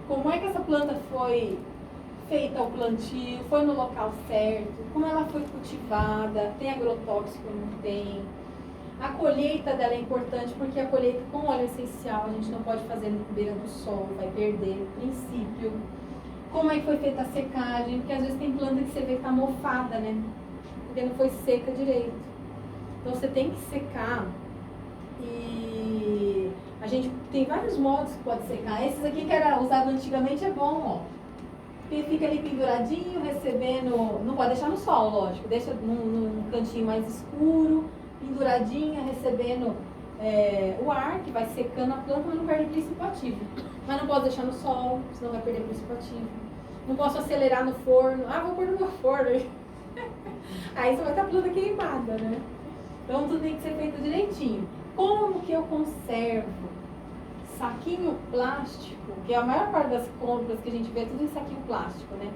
Como é que essa planta foi feita o plantio, foi no local certo, como ela foi cultivada, tem agrotóxico ou não tem. A colheita dela é importante porque a colheita com óleo essencial a gente não pode fazer na beira do sol, vai perder o princípio. Como é que foi feita a secagem, porque às vezes tem planta que você vê que tá mofada, né? Porque não foi seca direito. Então você tem que secar. E a gente tem vários modos que pode secar. Esses aqui que era usado antigamente é bom, ó. Porque fica ali penduradinho, recebendo. Não pode deixar no sol, lógico. Deixa num cantinho mais escuro, penduradinha, recebendo o ar, que vai secando a planta, mas não perde o princípio ativo. Mas não posso deixar no sol, senão vai perder o princípio ativo. Não posso acelerar no forno. Vou pôr no meu forno. Aí você vai ter a planta queimada, né? Então tudo tem que ser feito direitinho. Como que eu conservo? Saquinho plástico, que é a maior parte das compras que a gente vê, é tudo em saquinho plástico, né?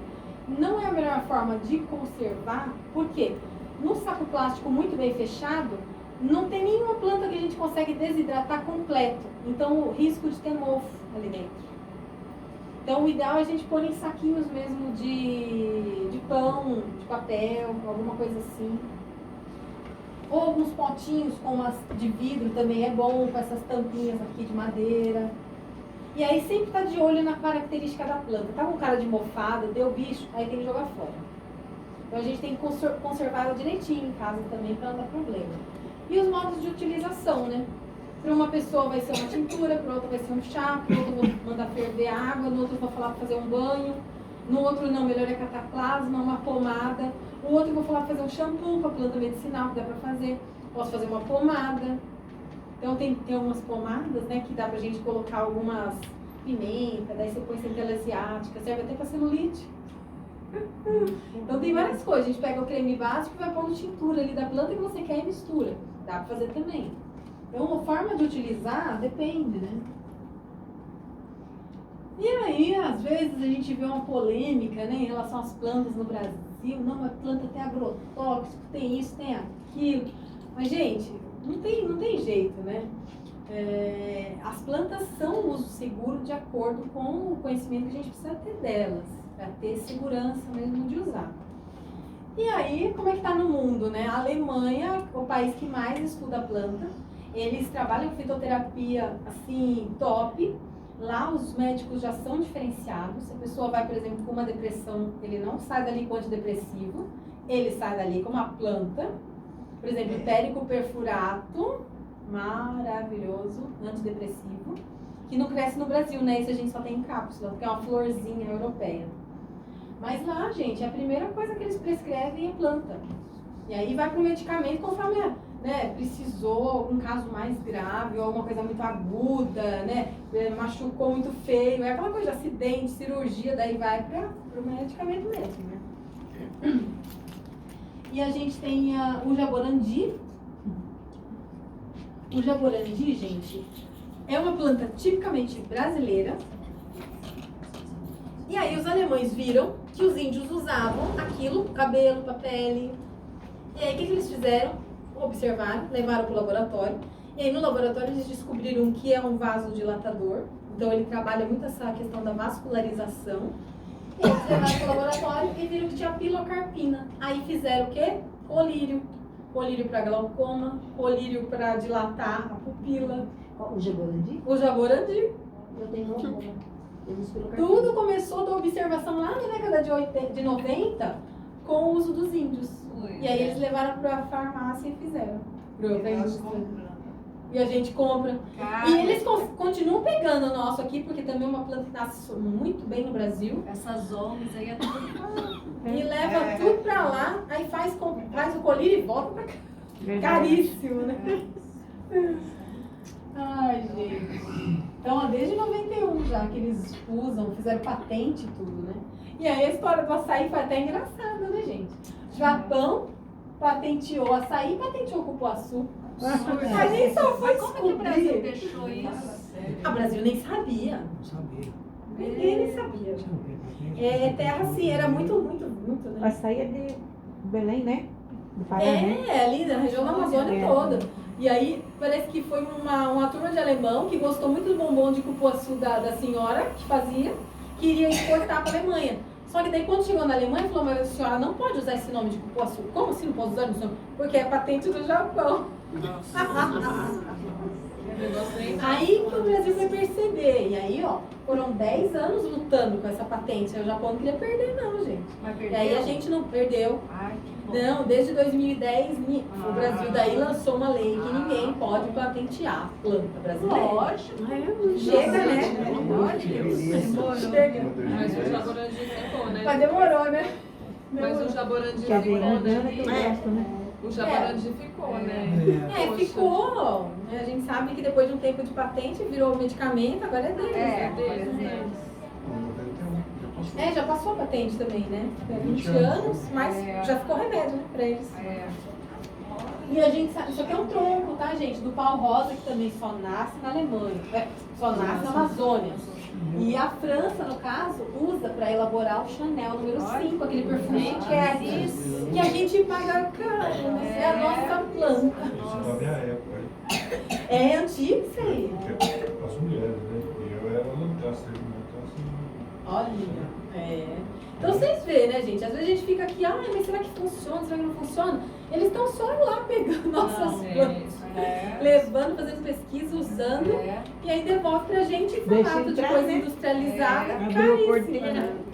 Não é a melhor forma de conservar, porque no saco plástico muito bem fechado, não tem nenhuma planta que a gente consegue desidratar completo. Então, o risco de ter mofo ali dentro. Então, o ideal é a gente pôr em saquinhos mesmo de pão, de papel, alguma coisa assim. Ou alguns potinhos com as de vidro também é bom, com essas tampinhas aqui de madeira. E aí sempre tá de olho na característica da planta. Tá com cara de mofada, deu bicho, aí tem que jogar fora. Então a gente tem que conservar ela direitinho em casa também para não dar problema. E os modos de utilização, né? Para uma pessoa vai ser uma tintura, para outra vai ser um chá, para outra vou mandar ferver a água, no outro vou falar para fazer um banho. No outro não, melhor é cataplasma, uma pomada. O outro eu vou falar fazer um shampoo com a planta medicinal que dá pra fazer. Posso fazer uma pomada. Então tem algumas pomadas, né, que dá pra gente colocar algumas pimenta, daí você põe centela asiática, serve até pra celulite. Então tem várias coisas, a gente pega o creme básico e vai pondo tintura ali da planta que você quer e mistura. Dá pra fazer também. Então a forma de utilizar depende, né? E aí, às vezes, a gente vê uma polêmica, né, em relação às plantas no Brasil. Não, a planta tem agrotóxico, tem isso, tem aquilo. Mas, gente, não tem jeito, né? As plantas são uso seguro de acordo com o conhecimento que a gente precisa ter delas, para ter segurança mesmo de usar. E aí, como é que tá no mundo, né? A Alemanha, o país que mais estuda a planta, eles trabalham com fitoterapia, assim, top. Lá os médicos já são diferenciados. Se a pessoa vai, por exemplo, com uma depressão, ele não sai dali com antidepressivo, ele sai dali com uma planta. Por exemplo, Périco perfurato, maravilhoso, antidepressivo, que não cresce no Brasil, né? Isso a gente só tem em cápsula, porque é uma florzinha europeia. Mas lá, gente, a primeira coisa que eles prescrevem é planta. E aí vai pro medicamento conforme, né, precisou, algum caso mais grave, ou alguma coisa muito aguda, né? Machucou muito feio, é aquela coisa de acidente, cirurgia, daí vai pro medicamento mesmo, né? E a gente tem o jaborandi. O jaborandi, gente, é uma planta tipicamente brasileira. E aí os alemães viram que os índios usavam aquilo, cabelo, pra pele. E aí o que eles fizeram? Observaram, levaram para o laboratório. E aí no laboratório eles descobriram que é um vasodilatador. Então ele trabalha muito essa questão da vascularização. E eles levaram para o laboratório e viram que tinha pilocarpina. Aí fizeram o quê? Colírio. Colírio para glaucoma, colírio para dilatar a pupila. O jaborandi? O jaborandi. Eu tenho glaucoma. Tudo começou da observação lá na década de 90 com o uso dos índios. E aí eles levaram para a farmácia e fizeram. E a gente compra. E eles continuam pegando o nosso aqui, porque também é uma planta que nasce muito bem no Brasil. Essas ONGs aí é tudo. E leva tudo pra lá, aí faz o colírio e volta pra cá. Caríssimo, né? Ai, gente. Então, ó, desde 91 já que eles usam, fizeram patente e tudo, né? E aí a história do açaí foi até engraçada, né, gente? Japão patenteou açaí e patenteou cupuaçu. A gente só foi Como que o Brasil deixou isso? O Brasil nem sabia. Não sabia. Ninguém nem sabia. É terra assim, era muito, né? Açaí é de Belém, né? Do Pará, né? Ali na região da Amazônia toda. E aí parece que foi uma turma de alemão que gostou muito do bombom de cupuaçu da senhora que fazia, queria exportar para a Alemanha. Só que daí quando chegou na Alemanha, falou, mas a senhora não pode usar esse nome de cupuaçu. Como assim não pode usar esse nome? Porque é patente do Japão. Aí que o Brasil foi perceber. E aí, ó, foram 10 anos lutando com essa patente. O Japão não queria perder, não, gente. E aí a gente não perdeu. Ai, que bom. Não, desde 2010 o Brasil daí lançou uma lei que ninguém pode patentear planta brasileira. Lógico. Chega, né? Chega. Mas o jaborandi ficou, né? Mas demorou, né? Mas o jaborandi Que a ficou, Ana que eu né? gosto, né? O jaborandi ficou, né? Ficou. A gente sabe que depois de um tempo de patente virou medicamento, agora é deles. É, né? deles. Já passou a patente também, né? 20 anos, mas já ficou remédio, né, pra eles. E a gente sabe, isso aqui é um tronco, tá, gente? Do pau rosa, que também só nasce na Alemanha, só nasce na Amazônia. E a França, no caso, usa para elaborar o Chanel número 5, aquele perfume que a gente paga caro, né? É a nossa planta. Isso da minha época. É antigo isso aí. As mulheres, né? Eu era Lancaster, Olha, Então vocês veem, né, gente? Às vezes a gente fica aqui, mas será que funciona? Será que não funciona? Eles estão só lá pegando nossas plantas, levando, fazendo pesquisa, usando, e aí devolve pra gente em formato de coisa industrializada, caríssima.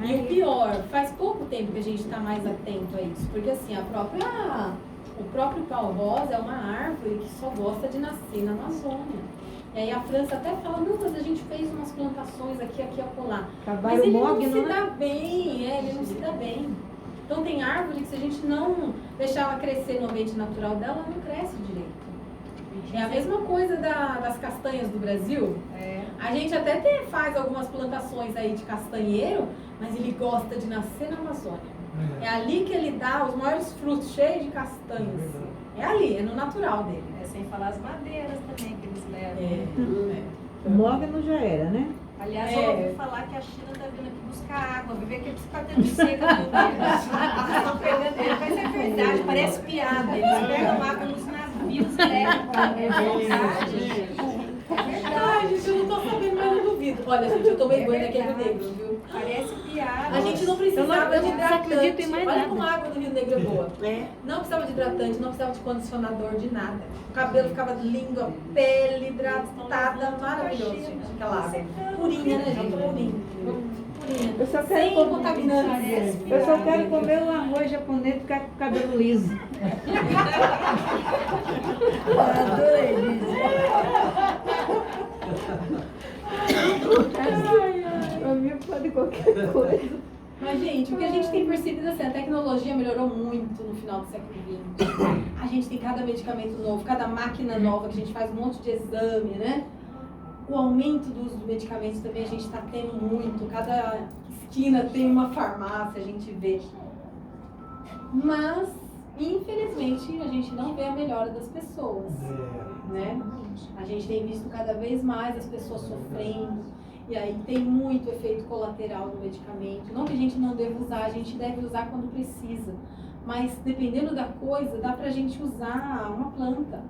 E o pior, faz pouco tempo que a gente está mais atento a isso, porque assim, a própria O próprio pau-rosa é uma árvore que só gosta de nascer na Amazônia. E aí a França até fala, não, mas a gente fez umas plantações aqui e acolá. Mas ele não se dá bem, ele não se dá bem. Então tem árvore que se a gente não deixar ela crescer no ambiente natural dela, ela não cresce direito. É a mesma coisa das castanhas do Brasil. A gente até faz algumas plantações aí de castanheiro, mas ele gosta de nascer na Amazônia. É ali que ele dá os maiores frutos, cheios de castanhas. É ali, é no natural dele. Sem falar as madeiras também que eles levam. O mogno já era, né? Aliás, eu ouvi falar que a China está vindo aqui buscar água, viver aqui tendo seca do estão pegando ele, mas é verdade, parece piada. Eles pegam água nos navios, é verdade. Ai, gente, eu não tô sabendo, mas eu duvido. Olha, gente, eu tomei banho naquele Rio Negro, viu? Parece piada. A gente não precisava de hidratante. Olha nada. como a água do Rio Negro é boa. Não precisava de hidratante, não precisava de condicionador, de nada. O cabelo ficava lindo, a pele hidratada, maravilhoso, gente, aquela água. Purinha, né, gente? Purinha. Eu só quero sem contaminantes. Eu só quero comer um arroz japonês e ficar com o cabelo liso. Adorei isso. Pra mim pode qualquer coisa. Mas, gente, o que a gente tem percebido assim, a tecnologia melhorou muito no final do século XX. A gente tem cada medicamento novo, cada máquina nova, que a gente faz um monte de exame, né? O aumento do uso de medicamentos também a gente está tendo muito. Cada esquina tem uma farmácia, a gente vê. Mas, infelizmente, a gente não vê a melhora das pessoas, né? A gente tem visto cada vez mais as pessoas sofrendo. E aí tem muito efeito colateral no medicamento. Não que a gente não deva usar, a gente deve usar quando precisa. Mas, dependendo da coisa, dá pra gente usar uma planta.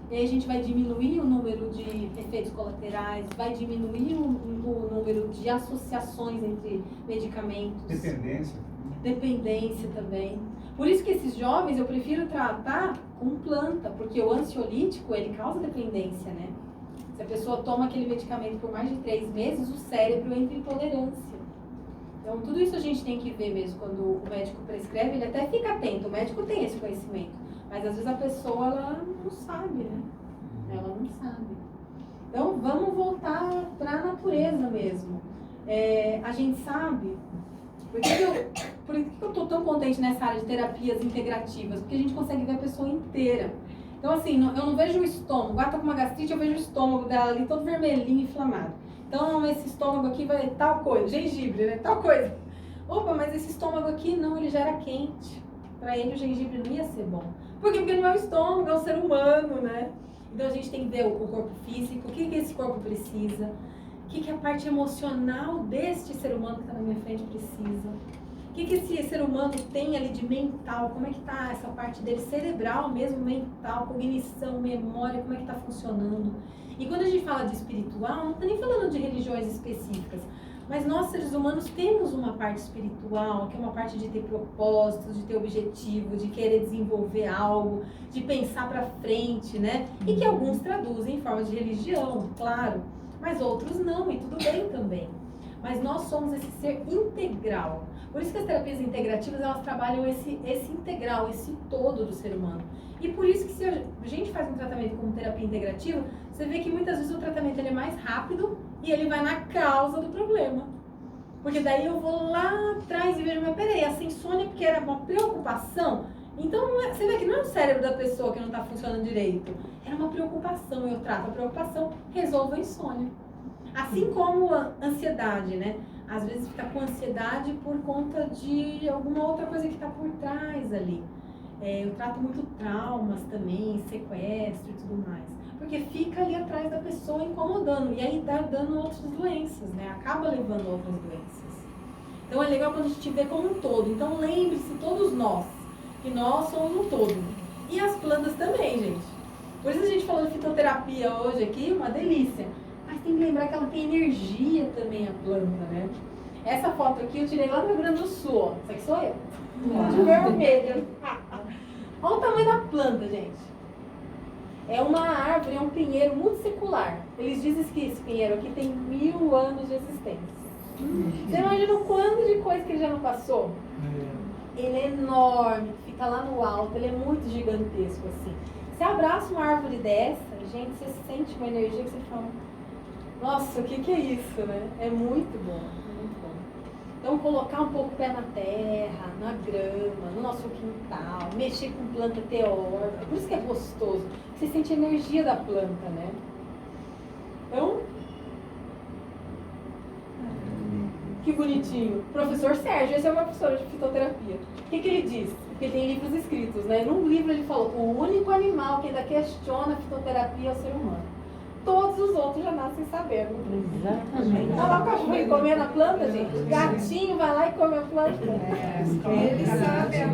E aí a gente vai diminuir o número de efeitos colaterais, vai diminuir o número de associações entre medicamentos. Dependência também. Por isso que esses jovens eu prefiro tratar com planta, porque o ansiolítico, ele causa dependência, né? Se a pessoa toma aquele medicamento por mais de 3 meses, o cérebro entra em intolerância. Então, tudo isso a gente tem que ver mesmo quando o médico prescreve, ele até fica atento, o médico tem esse conhecimento. Mas às vezes a pessoa, ela não sabe, né? Ela não sabe. Então, vamos voltar para a natureza mesmo. A gente sabe... Por que eu estou tão contente nessa área de terapias integrativas? Porque a gente consegue ver a pessoa inteira. Então, assim, eu não vejo o estômago. Ah, tá com uma gastrite, eu vejo o estômago dela ali todo vermelhinho, inflamado. Então, esse estômago aqui vai tal coisa, gengibre, né? Tal coisa. Opa, mas esse estômago aqui, não, ele já era quente. Para ele, o gengibre não ia ser bom. Por quê? Porque não é o estômago, é o ser humano, né? Então, a gente tem que ver o corpo físico, o que esse corpo precisa, o que a parte emocional deste ser humano que está na minha frente precisa. O que esse ser humano tem ali de mental, como é que está essa parte dele cerebral mesmo, mental, cognição, memória, como é que está funcionando. E quando a gente fala de espiritual, não está nem falando de religiões específicas, mas nós seres humanos temos uma parte espiritual, que é uma parte de ter propósitos, de ter objetivo, de querer desenvolver algo, de pensar para frente, né? E que alguns traduzem em forma de religião, claro, mas outros não, e tudo bem também. Mas nós somos esse ser integral. Por isso que as terapias integrativas, elas trabalham esse integral, esse todo do ser humano. E por isso que se a gente faz um tratamento como terapia integrativa, você vê que muitas vezes o tratamento ele é mais rápido e ele vai na causa do problema. Porque daí eu vou lá atrás e vejo, mas peraí, essa insônia porque era uma preocupação, então você vê que não é o cérebro da pessoa que não está funcionando direito, era uma preocupação, eu trato a preocupação, resolvo a insônia. Assim como a ansiedade, né? Às vezes fica com ansiedade por conta de alguma outra coisa que está por trás ali. Eu trato muito traumas também, sequestro e tudo mais. Porque fica ali atrás da pessoa incomodando. E aí dá dando outras doenças, né? Acaba levando a outras doenças. Então é legal quando a gente vê como um todo. Então lembre-se, todos nós, que nós somos um todo. E as plantas também, gente. Por isso a gente falou de fitoterapia hoje aqui, uma delícia. Mas tem que lembrar que ela tem energia também, a planta, né? Essa foto aqui eu tirei lá do Rio Grande do Sul, ó. Essa aqui sou eu. De vermelho. Olha o tamanho da planta, gente. É uma árvore, é um pinheiro multissecular. Eles dizem que esse pinheiro aqui tem 1000 anos de existência. Você imagina o quanto de coisa que ele já não passou? Ele é enorme, fica lá no alto, ele é muito gigantesco assim. Você abraça uma árvore dessa, gente, você sente uma energia que você fala, nossa, o que é isso, né? É muito bom, muito bom. Então, colocar um pouco o pé na terra, na grama, no nosso quintal, mexer com planta teórica, por isso que é gostoso. Você sente a energia da planta, né? Então, que bonitinho. Professor Sérgio, esse é o meu professor de fitoterapia. O que ele diz? Porque tem livros escritos, né? Num livro ele falou, o único animal que ainda questiona a fitoterapia é o ser humano. Todos os outros já nascem sabendo. Exatamente. Olha lá o cachorro comendo a planta, gente. Gatinho vai lá e come a planta. Ele sabe a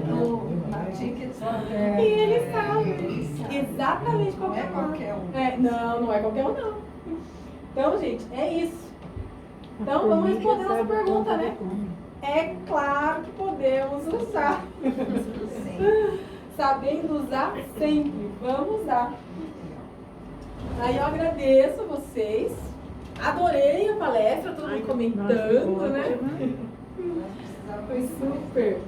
matinha que sabe. E ele sabe. Exatamente Não é qualquer um. Não é qualquer um, não. Então, gente, é isso. Então, vamos responder nossa pergunta, né? É claro que podemos usar. Sabendo usar sempre. Vamos usar. Aí eu agradeço a vocês. Adorei a palestra, todo mundo comentando, né? Foi super.